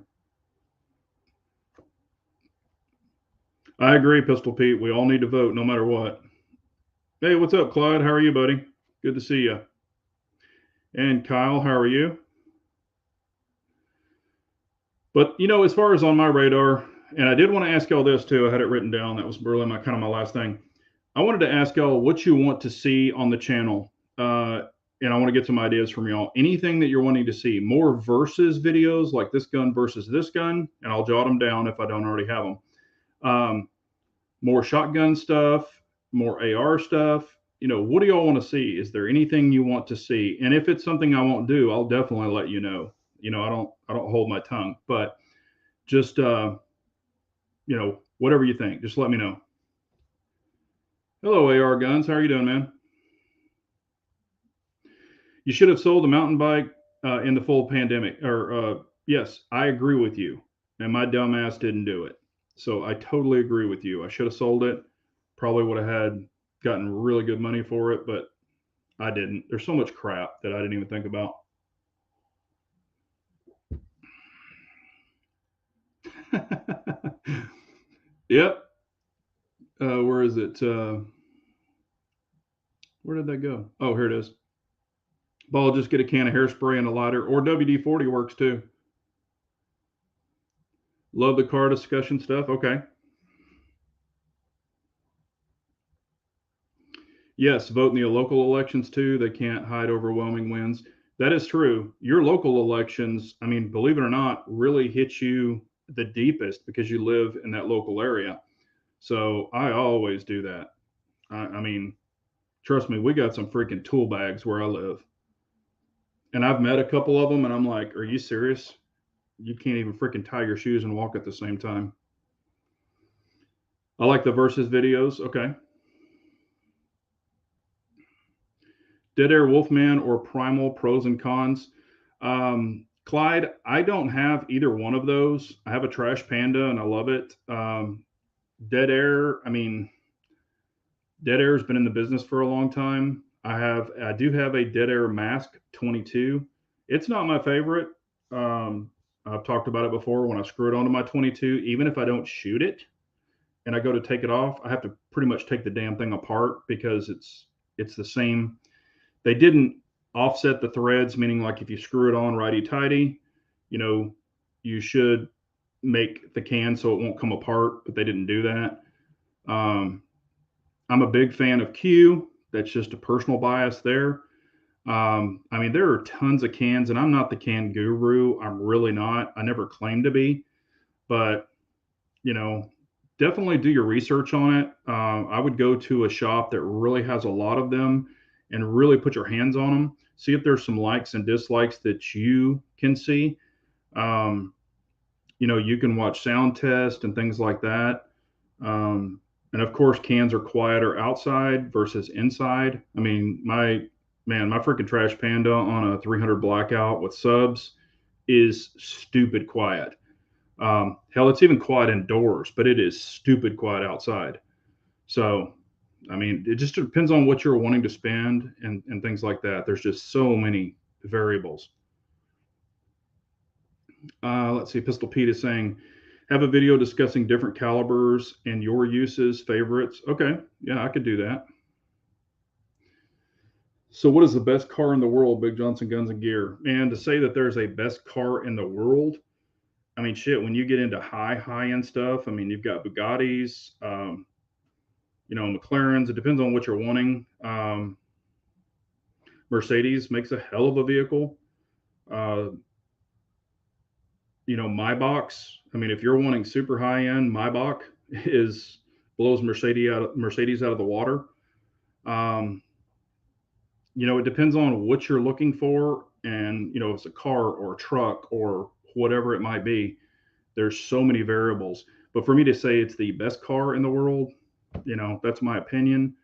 I agree, Pistol Pete. We all need to vote no matter what. Hey, what's up, Clyde? How are you, buddy? Good to see you. And Kyle, how are you? But, as far as on my radar, and I did want to ask y'all this too. I had it written down. That was really my last thing. I wanted to ask y'all what you want to see on the channel. And I want to get some ideas from y'all. Anything that you're wanting to see, more versus videos like this gun versus this gun, and I'll jot them down if I don't already have them. More shotgun stuff, more AR stuff. What do y'all want to see? Is there anything you want to see? And if it's something I won't do, I'll definitely let you know. I don't hold my tongue, but just whatever you think, just let me know. Hello, AR Guns. How are you doing, man? You should have sold the mountain bike in the full pandemic. Or yes, I agree with you. And my dumb ass didn't do it. So I totally agree with you. I should have sold it. Probably would have gotten really good money for it, but I didn't. There's so much crap that I didn't even think about. Yep. Where is it? Where did that go? Oh, here it is. Well, I'll just get a can of hairspray and a lighter, or WD-40 works too. Love the car discussion stuff. Okay. Yes, vote in the local elections too. They can't hide overwhelming wins. That is true. Your local elections, I mean, believe it or not, really hit you the deepest because you live in that local area. So I always do that. I mean, trust me, we got some freaking tool bags where I live. And I've met a couple of them and I'm like, are you serious? You can't even freaking tie your shoes and walk at the same time. I like the versus videos. Okay. Dead Air Wolfman or Primal pros and cons. Clyde, I don't have either one of those. I have a Trash Panda and I love it. Dead Air, I mean, Dead Air's been in the business for a long time. I do have a Dead Air Mask 22. It's not my favorite. I've talked about it before. When I screw it onto my 22, even if I don't shoot it and I go to take it off, I have to pretty much take the damn thing apart because it's the same. They didn't offset the threads, meaning like if you screw it on righty tighty, you know, you should make the can so it won't come apart, but they didn't do that. Um, I'm a big fan of Q. That's just a personal bias there. I mean, there are tons of cans, and I'm not the can guru. I'm really not. I never claimed to be, but you know, definitely do your research on it. I would go to a shop that really has a lot of them and really put your hands on them. See if there's some likes and dislikes that you can see. Um, you can watch sound test and things like that. And of course, cans are quieter outside versus inside. I mean, my freaking Trash Panda on a 300 blackout with subs is stupid quiet. Hell, it's even quiet indoors, but it is stupid quiet outside. So, I mean, it just depends on what you're wanting to spend and things like that. There's just so many variables. Let's see. Pistol Pete is saying, have a video discussing different calibers and your uses, favorites. Okay. Yeah, I could do that. So, what is the best car in the world, Big Johnson Guns and Gear? And to say that there's a best car in the world, I mean, shit, when you get into high end stuff, I mean, you've got Bugattis, McLarens. It depends on what you're wanting. Mercedes makes a hell of a vehicle. Uh, Maybach. I mean, if you're wanting super high end, Maybach is blows Mercedes out of the water. Um, it depends on what you're looking for, and if it's a car or a truck or whatever it might be. There's so many variables. But for me to say it's the best car in the world, that's my opinion.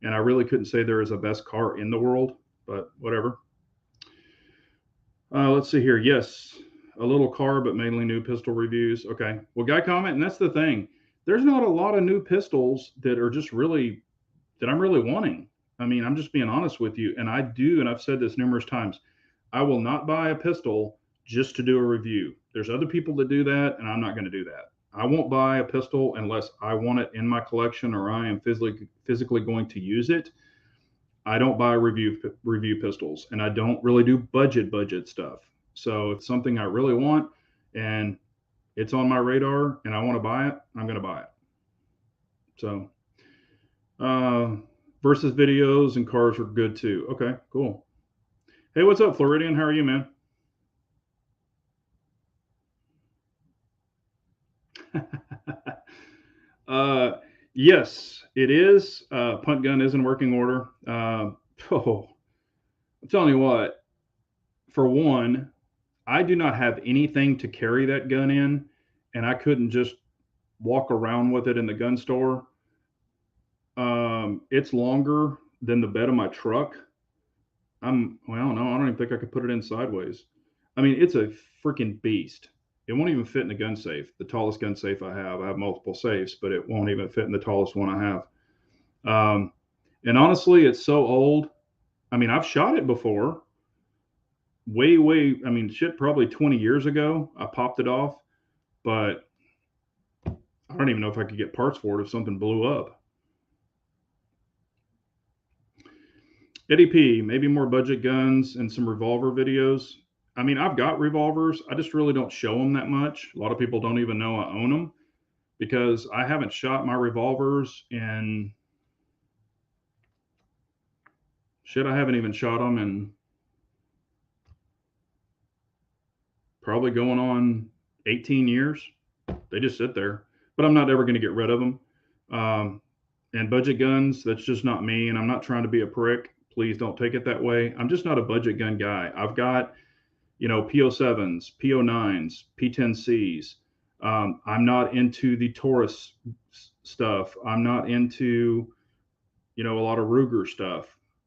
And I really couldn't say there is a best car in the world, but whatever. Let's see here. Yes, a little car, but mainly new pistol reviews. Okay. Well, guy comment, and that's the thing. There's not a lot of new pistols that are just really that I'm really wanting. I mean, I'm just being honest with you, and I do, and I've said this numerous times. I will not buy a pistol just to do a review. There's other people that do that, and I'm not going to do that. I won't buy a pistol unless I want it in my collection or I am physically going to use it. I don't buy review pistols, and I don't really do budget stuff. So if it's something I really want and it's on my radar and I want to buy it, I'm going to buy it. So Uh, versus videos and cars are good too. Okay, cool. Hey, what's up, Floridian? How are you, man? uh, yes, it is. Punt gun is in working order. Oh, I'm telling you what. For one, I do not have anything to carry that gun in, and I couldn't just walk around with it in the gun store. It's longer than the bed of my truck. Well, no, I don't even think I could put it in sideways. I mean, it's a freaking beast. It won't even fit in the gun safe, the tallest gun safe I have. I have multiple safes, but it won't even fit in the tallest one I have. Um, and honestly, it's so old. I mean, I've shot it before, way. I mean, shit, probably 20 years ago. I popped it off, but I don't even know if I could get parts for it if something blew up. Eddie P, maybe more budget guns and some revolver videos. I mean, I've got revolvers. I just really don't show them that much. A lot of people don't even know I own them because I haven't shot my revolvers in shit. I haven't even shot them in probably going on 18 years. They just sit there, but I'm not ever going to get rid of them. Um, and budget guns, that's just not me. And I'm not trying to be a prick. Please don't take it that way. I'm just not a budget gun guy. I've got, PO7s, PO9s, P10Cs. I'm not into the Taurus stuff. I'm not into, a lot of Ruger stuff.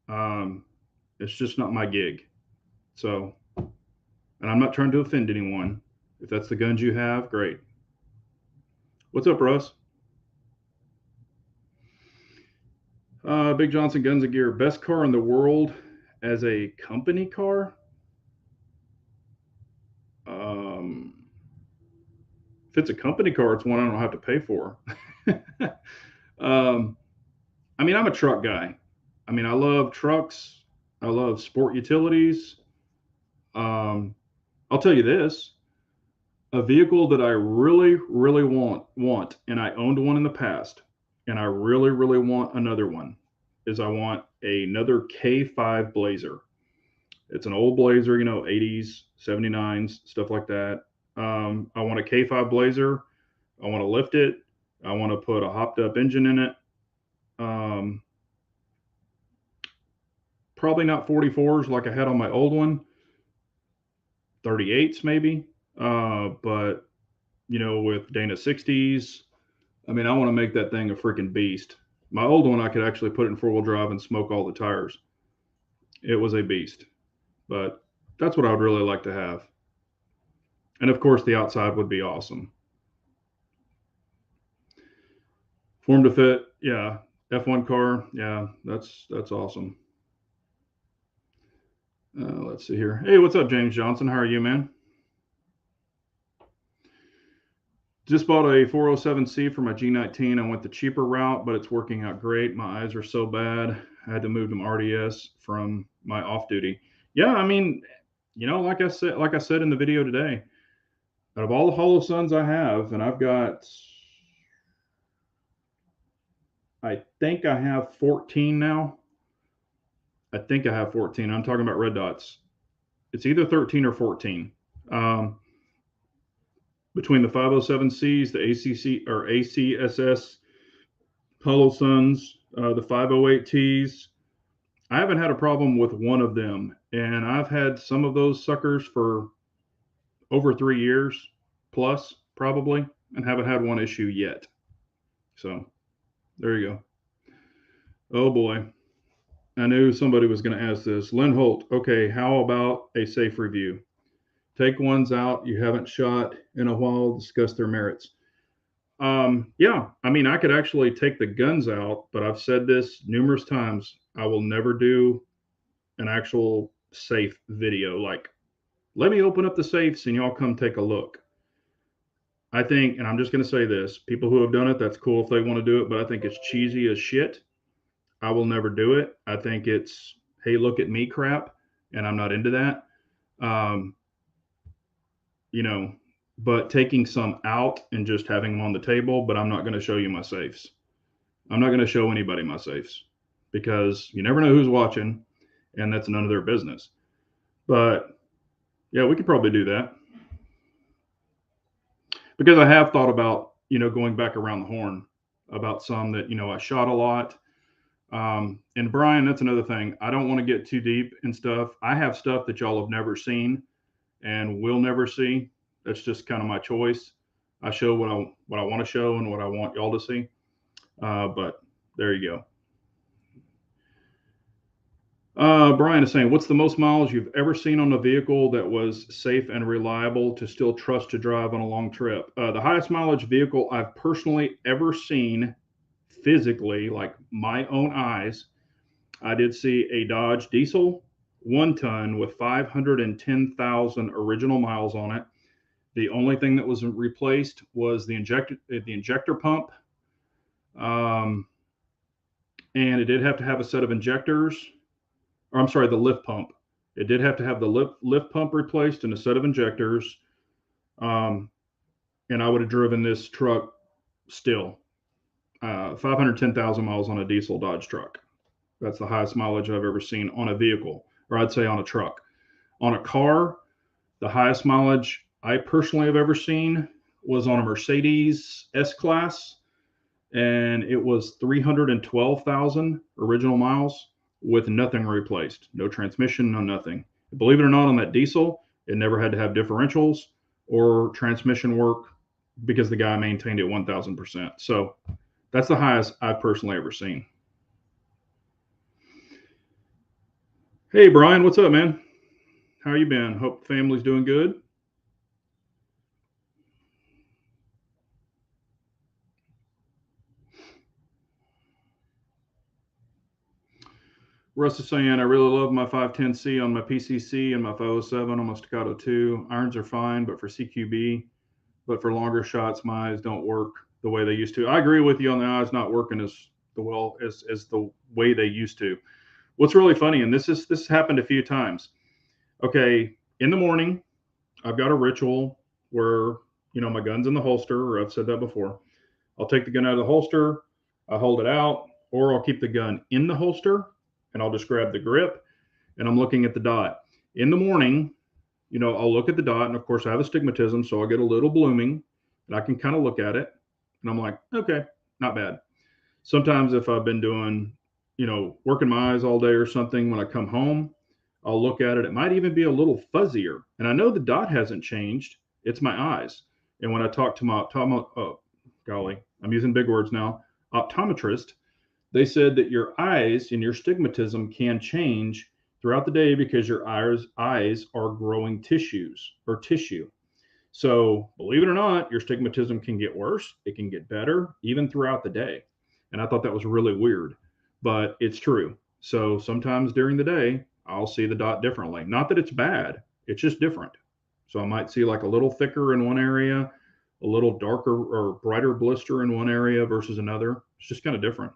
Um, it's just not my gig. So, and I'm not trying to offend anyone. If that's the guns you have, great. What's up, Russ? Big Johnson Guns and Gear, best car in the world as a company car. Um, if it's a company car, it's one I don't have to pay for. um, I mean, I'm a truck guy. I mean, I love trucks. I love sport utilities. Um, I'll tell you this: a vehicle that I really want, and I owned one in the past, and I really want another one. Is I want another K5 Blazer. It's an old Blazer, 80s, 79s, stuff like that. I want a K5 Blazer. I want to lift it. I want to put a hopped up engine in it. Um, Probably not 44s like I had on my old one, 38s maybe. But with Dana 60s, I mean, I want to make that thing a freaking beast. My old one, I could actually put it in 4-wheel drive and smoke all the tires. It was a beast, but that's what I would really like to have. And of course, the outside would be awesome. Form to fit, yeah. F1 car, yeah, that's awesome. Let's see here. Hey, what's up, James Johnson? How are you, man? Just bought a 407C for my G19. I went the cheaper route, but it's working out great. My eyes are so bad. I had to move them RDS from my off duty. Yeah, I mean, like I said in the video today, out of all the Hollow Suns I have, and I think I have 14 now. I think I have 14. I'm talking about red dots. It's either 13 or 14. Um, between the 507Cs, the ACC or ACSS Hollow Suns, the 508Ts. I haven't had a problem with one of them, and I've had some of those suckers for over 3 years plus, probably, and haven't had one issue yet. So there you go. Oh boy, I knew somebody was going to ask this. Lynn Holt, okay, how about a safe review? Take ones out you haven't shot in a while, discuss their merits. Yeah, I mean, I could actually take the guns out, but I've said this numerous times. I will never do an actual safe video. Like, let me open up the safes and y'all come take a look. I think, and I'm just going to say this, people who have done it, that's cool if they want to do it, but I think it's cheesy as shit. I will never do it. I think it's, hey, look at me crap, and I'm not into that. Um, you know, but taking some out and just having them on the table, but I'm not going to show you my safes. I'm not going to show anybody my safes because you never know who's watching, and that's none of their business. But yeah, we could probably do that because I have thought about, going back around the horn about some that, I shot a lot. And Brian, that's another thing. I don't want to get too deep in stuff. I have stuff that y'all have never seen and will never see. That's just kind of my choice. I show what I want to show and what I want y'all to see. But there you go. Brian is saying, what's the most miles you've ever seen on a vehicle that was safe and reliable to still trust to drive on a long trip? The highest mileage vehicle I've personally ever seen physically, like my own eyes, I did see a Dodge diesel 1-ton with 510,000 original miles on it. The only thing that was replaced was the injector pump. And it did have to have a set of injectors. Or I'm sorry, the lift pump. It did have to have the lift pump replaced and a set of injectors. And I would have driven this truck still. 510,000 miles on a diesel Dodge truck. That's the highest mileage I've ever seen on a vehicle, or I'd say on a truck. On a car, the highest mileage I personally have ever seen was on a Mercedes S-Class, and it was 312,000 original miles with nothing replaced. No transmission, no nothing. Believe it or not, on that diesel, it never had to have differentials or transmission work because the guy maintained it 1,000%. So that's the highest I've personally ever seen. Hey, Brian, what's up, man? How you been? Hope the family's doing good. Russ is saying, I really love my 510C on my PCC and my 507 on my Staccato 2. Irons are fine, but for CQB, but for longer shots, my eyes don't work the way they used to. I agree with you on the eyes not working as well as the way they used to. What's really funny, and this happened a few times. Okay, in the morning, I've got a ritual where, my gun's in the holster, or I've said that before. I'll take the gun out of the holster, I hold it out, or I'll keep the gun in the holster and I'll just grab the grip and I'm looking at the dot. In the morning, I'll look at the dot, and of course I have astigmatism, so I get a little blooming and I can kind of look at it and I'm like, okay, not bad. Sometimes if I've been doing, working my eyes all day or something, when I come home, I'll look at it. It might even be a little fuzzier. And I know the dot hasn't changed. It's my eyes. And when I talk to my golly, I'm using big words now, optometrist, they said that your eyes and your stigmatism can change throughout the day because your eyes are growing tissues or tissue. So believe it or not, your stigmatism can get worse. It can get better even throughout the day. And I thought that was really weird, but it's true. So sometimes during the day, I'll see the dot differently. Not that it's bad, it's just different. So I might see like a little thicker in one area, a little darker or brighter blister in one area versus another. It's just kind of different.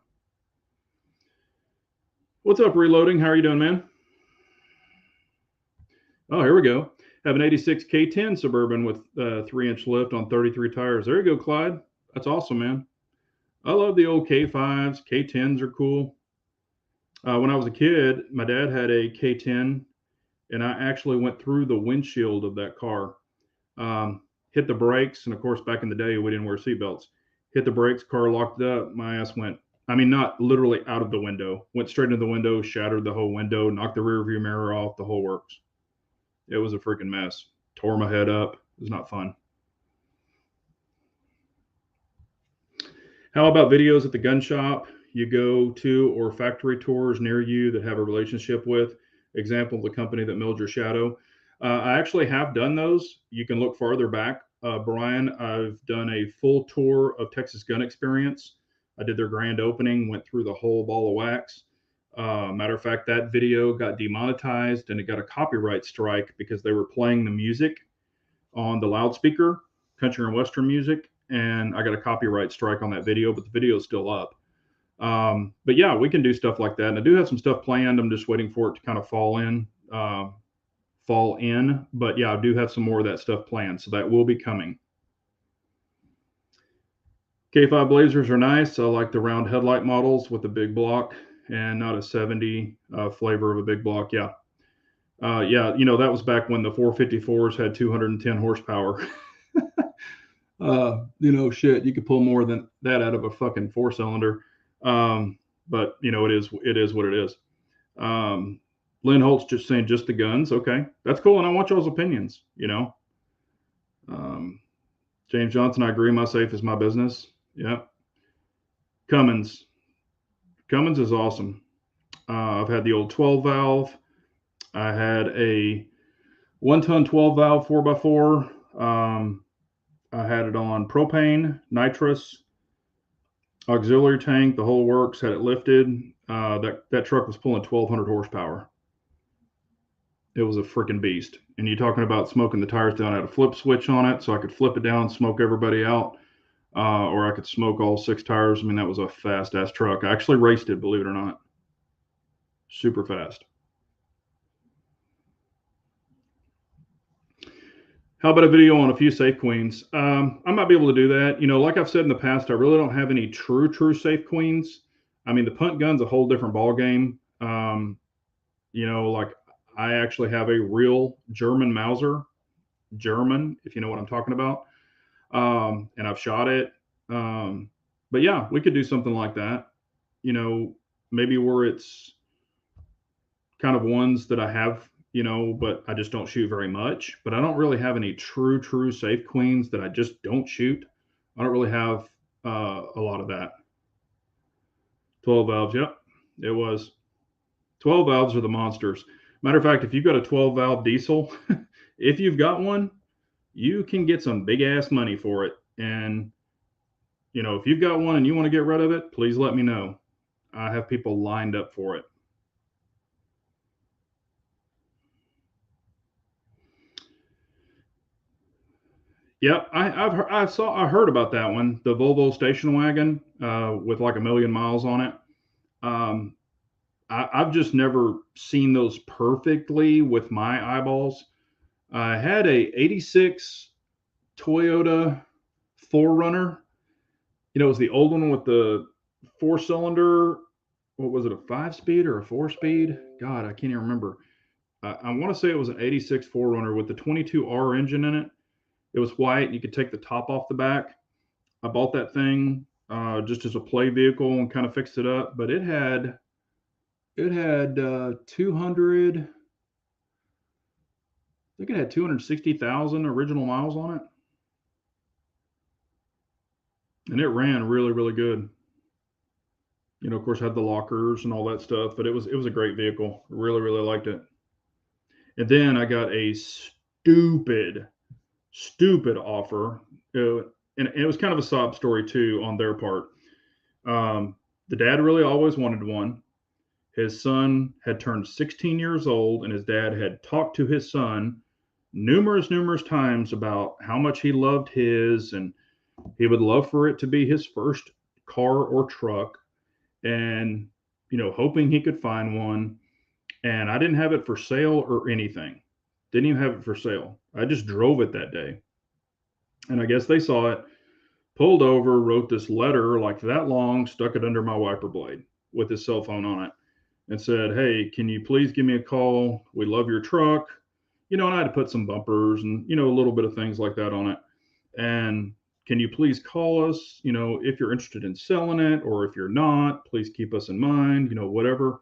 What's up, Reloading? How are you doing, man? Oh, here we go. Have an 86 K10 Suburban with 3-inch lift on 33 tires. There you go, Clyde. That's awesome, man. I love the old K5s. K10s are cool. When I was a kid, my dad had a K10, and I actually went through the windshield of that car. Hit the brakes, and of course, back in the day, we didn't wear seatbelts. Hit the brakes, car locked up. My ass went, not literally out of the window, went straight into the window, shattered the whole window, knocked the rear view mirror off, the whole works. It was a freaking mess. Tore my head up. It was not fun. How about videos at the gun shop you go to or factory tours near you that have a relationship with? Example, the company that milled your shadow. I actually have done those. You can look farther back. Brian, I've done a full tour of Texas Gun Experience. I did their grand opening, went through the whole ball of wax. Matter of fact, that video got demonetized and it got a copyright strike because they were playing the music on the loudspeaker, country and western music, and I got a copyright strike on that video, but the video is still up. But yeah, we can do stuff like that. And I do have some stuff planned. I'm just waiting for it to kind of fall in. But yeah, I do have some more of that stuff planned, so that will be coming. K5 Blazers are nice. I like the round headlight models with the big block and not a 70 flavor of a big block. Yeah. Yeah, that was back when the 454s had 210 horsepower. Shit, you could pull more than that out of a fucking four cylinder. But it is what it is. Lynn Holt's just saying just the guns. Okay, that's cool. And I want y'all's opinions, James Johnson, I agree. My safe is my business. Yeah. Cummins is awesome. I've had the old 12 valve. I had a 1-ton 12 valve 4x4. I had it on propane, nitrous, auxiliary tank, the whole works, had it lifted. That truck was pulling 1,200 horsepower. It was a freaking beast. And you're talking about smoking the tires down. I had a flip switch on it, so I could flip it down, smoke everybody out, or I could smoke all 6 tires. I mean, that was a fast-ass truck. I actually raced it, believe it or not. Super fast. How about a video on a few safe queens? I might be able to do that. Like I've said in the past, I really don't have any true safe queens. I mean, the punt gun's a whole different ball game. Like I actually have a real German Mauser, if you know what I'm talking about. And I've shot it. But yeah, we could do something like that. Maybe where it's kind of ones that I have, but I just don't shoot very much. But I don't really have any true safe queens that I just don't shoot. I don't really have a lot of that. 12 valves, yep, it was. 12 valves are the monsters. Matter of fact, if you've got a 12 valve diesel, if you've got one, you can get some big ass money for it. And, if you've got one and you want to get rid of it, please let me know. I have people lined up for it. Yep, I heard about that one, the Volvo station wagon with like 1 million miles on it. I've just never seen those perfectly with my eyeballs. I had a 86 Toyota 4Runner. It was the old one with the 4-cylinder. What was it, a 5-speed or a 4-speed? God, I can't even remember. I want to say it was an 86 4Runner with the 22R engine in it. It was white. You could take the top off the back. I bought that thing just as a play vehicle and kind of fixed it up. But it had 200. I think it had 260,000 original miles on it, and it ran really good. Of course, had the lockers and all that stuff, but it was a great vehicle. Really liked it. And then I got a stupid offer. And it was kind of a sob story too on their part. The dad really always wanted one. His son had turned 16 years old, and his dad had talked to his son numerous times about how much he loved his, and he would love for it to be his first car or truck, and hoping he could find one. And I didn't have it for sale or anything. Didn't even have it for sale. I just drove it that day. And I guess they saw it, pulled over, wrote this letter like that long, stuck it under my wiper blade with his cell phone on it, and said, "Hey, can you please give me a call? We love your truck." And I had to put some bumpers and, a little bit of things like that on it. And can you please call us, if you're interested in selling it, or if you're not, please keep us in mind, whatever.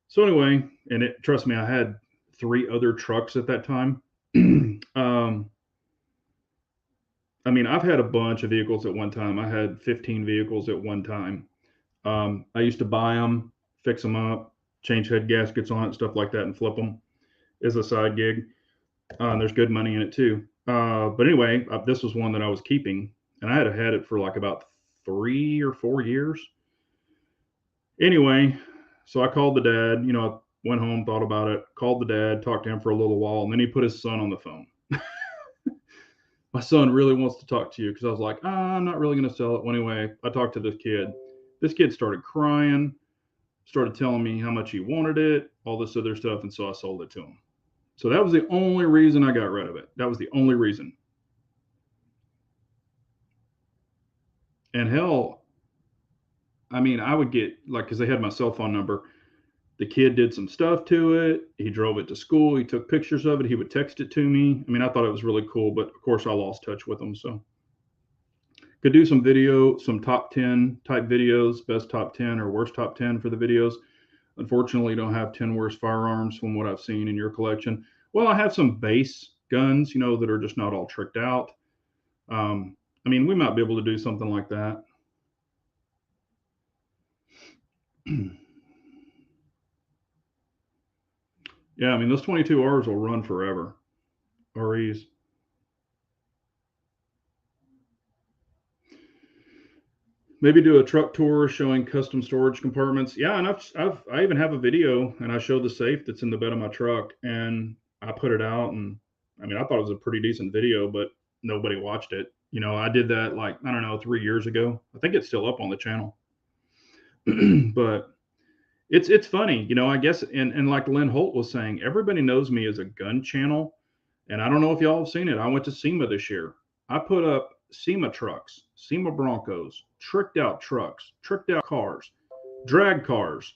So anyway, and trust me, I had 3 other trucks at that time. I mean, I've had a bunch of vehicles at one time. I had 15 vehicles at one time. I used to buy them, fix them up, change head gaskets on it, stuff like that, and flip them as a side gig. And there's good money in it too. But anyway, this was one that I was keeping, and I had had it for like about 3 or 4 years. Anyway, so I called the dad. I went home, thought about it, called the dad, talked to him for a little while, and then he put his son on the phone. My son really wants to talk to you, because I was like, I'm not really going to sell it. Well, anyway, I talked to this kid. This kid started crying, started telling me how much he wanted it, all this other stuff, and so I sold it to him. So that was the only reason I got rid of it. That was the only reason. And hell, I mean, I would get like, because they had my cell phone number. The kid did some stuff to it. He drove it to school. He took pictures of it. He would text it to me. I mean, I thought it was really cool, but of course, I lost touch with him. So could do some video, some top 10 type videos, best top 10 or worst top 10 for the videos. Unfortunately, don't have 10 worst firearms from what I've seen in your collection. Well, I have some base guns, that are just not all tricked out. I mean, we might be able to do something like that. Yeah, I mean, those 22Rs will run forever. REs. Maybe do a truck tour showing custom storage compartments. Yeah, and I even have a video, and I show the safe that's in the bed of my truck, and I put it out, and I mean, I thought it was a pretty decent video, but nobody watched it. I did that like, I don't know, 3 years ago. I think it's still up on the channel. But it's funny, I guess, and like Lynn Holt was saying, everybody knows me as a gun channel, and I don't know if y'all have seen it. I went to SEMA this year. I put up SEMA trucks, SEMA Broncos, tricked out trucks, tricked out cars, drag cars.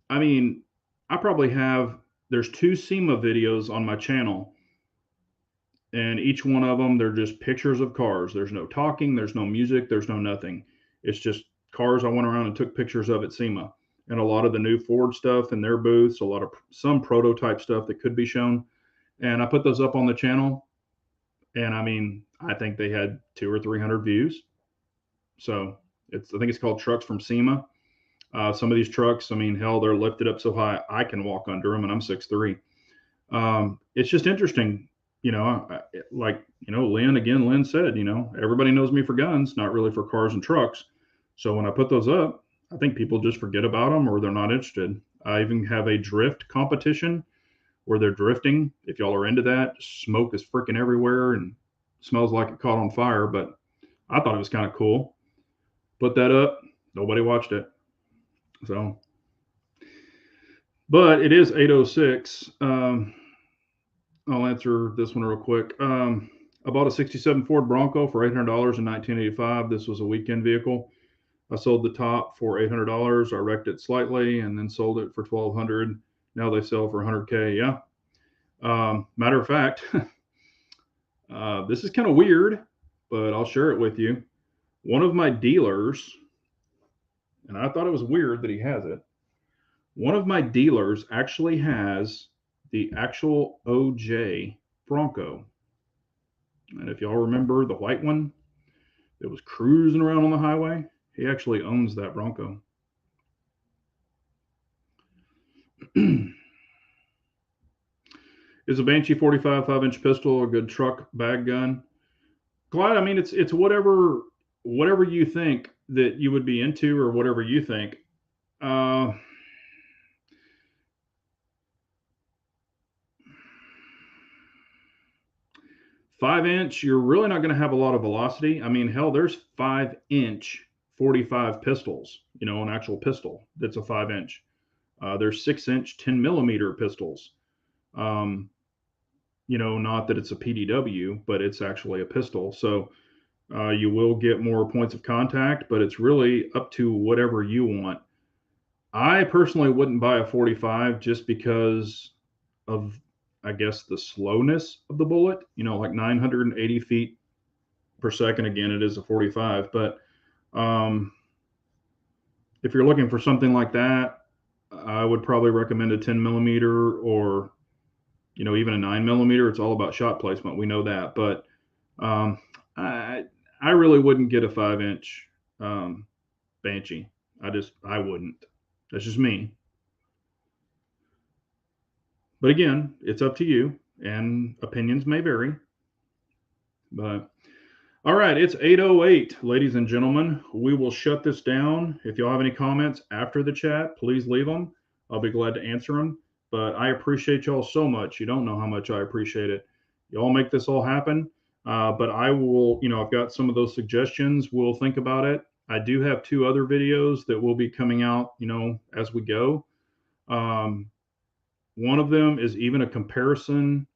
I mean, I probably have, there's 2 SEMA videos on my channel, and each one of them, they're just pictures of cars. There's no talking, there's no music, there's no nothing. It's just cars I went around and took pictures of at SEMA. And a lot of the new Ford stuff in their booths, some prototype stuff that could be shown. And I put those up on the channel. And I mean, I think they had 200 or 300 views. So I think it's called Trucks from SEMA. Some of these trucks, I mean, hell, they're lifted up so high I can walk under them, and I'm 6'3". It's just interesting, Lynn said, everybody knows me for guns, not really for cars and trucks. So when I put those up, I think people just forget about them or they're not interested. I even have a drift competition where they're drifting. If y'all are into that, smoke is freaking everywhere and smells like it caught on fire. But I thought it was kind of cool. Put that up. Nobody watched it. So, but it is 8:06. I'll answer this one real quick. I bought a 67 Ford Bronco for $800 in 1985. This was a weekend vehicle. I sold the top for $800. I wrecked it slightly and then sold it for $1,200. Now they sell for $100K. Yeah. Matter of fact, this is kind of weird, but I'll share it with you. One of my dealers, and I thought it was weird that he has it. One of my dealers actually has the actual OJ Bronco. And if y'all remember the white one that was cruising around on the highway, he actually owns that Bronco. Is a Banshee 45 5-inch pistol a good truck bag gun? Clyde, I mean, it's whatever you think that you would be into or whatever you think. 5-inch, you're really not going to have a lot of velocity. I mean, hell, there's 5-inch 45 pistols, an actual pistol that's a 5-inch. There's 6-inch 10 millimeter pistols. Not that it's a PDW, but it's actually a pistol. So you will get more points of contact, but it's really up to whatever you want. I personally wouldn't buy a 45 just because of, I guess, the slowness of the bullet, like 980 feet per second. Again, it is a 45, but if you're looking for something like that, I would probably recommend a 10 millimeter or, even a 9 millimeter. It's all about shot placement. We know that, but I really wouldn't get a 5-inch Banshee. I wouldn't. That's just me. But again, it's up to you, and opinions may vary. But all right, it's 8:08, ladies and gentlemen. We will shut this down. If y'all have any comments after the chat, please leave them. I'll be glad to answer them. But I appreciate y'all so much. You don't know how much I appreciate it. Y'all make this all happen. But I will, I've got some of those suggestions. We'll think about it. I do have 2 other videos that will be coming out, as we go. One of them is even a comparison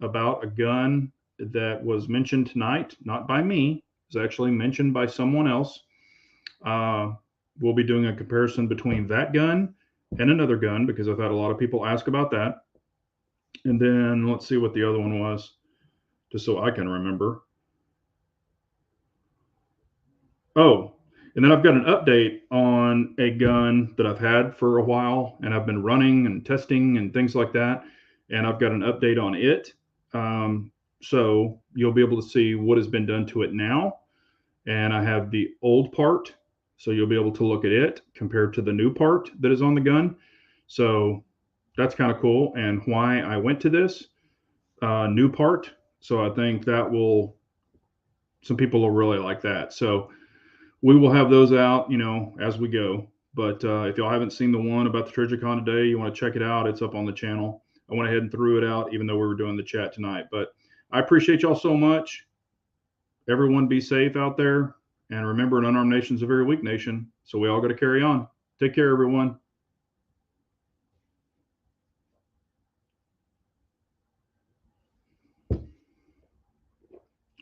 about a gun that was mentioned tonight, not by me. It was actually mentioned by someone else. We'll be doing a comparison between that gun and another gun because I've had a lot of people ask about that. And then let's see what the other one was, just so I can remember. Oh, and then I've got an update on a gun that I've had for a while and I've been running and testing and things like that. And I've got an update on it. So you'll be able to see what has been done to it now. And I have the old part. So you'll be able to look at it compared to the new part that is on the gun. So that's kind of cool. And why I went to this new part. So I think that some people will really like that. So we will have those out, as we go. But if y'all haven't seen the one about the Trijicon today, you want to check it out. It's up on the channel. I went ahead and threw it out, even though we were doing the chat tonight. But I appreciate y'all so much. Everyone be safe out there. And remember, an unarmed nation is a very weak nation. So we all got to carry on. Take care, everyone.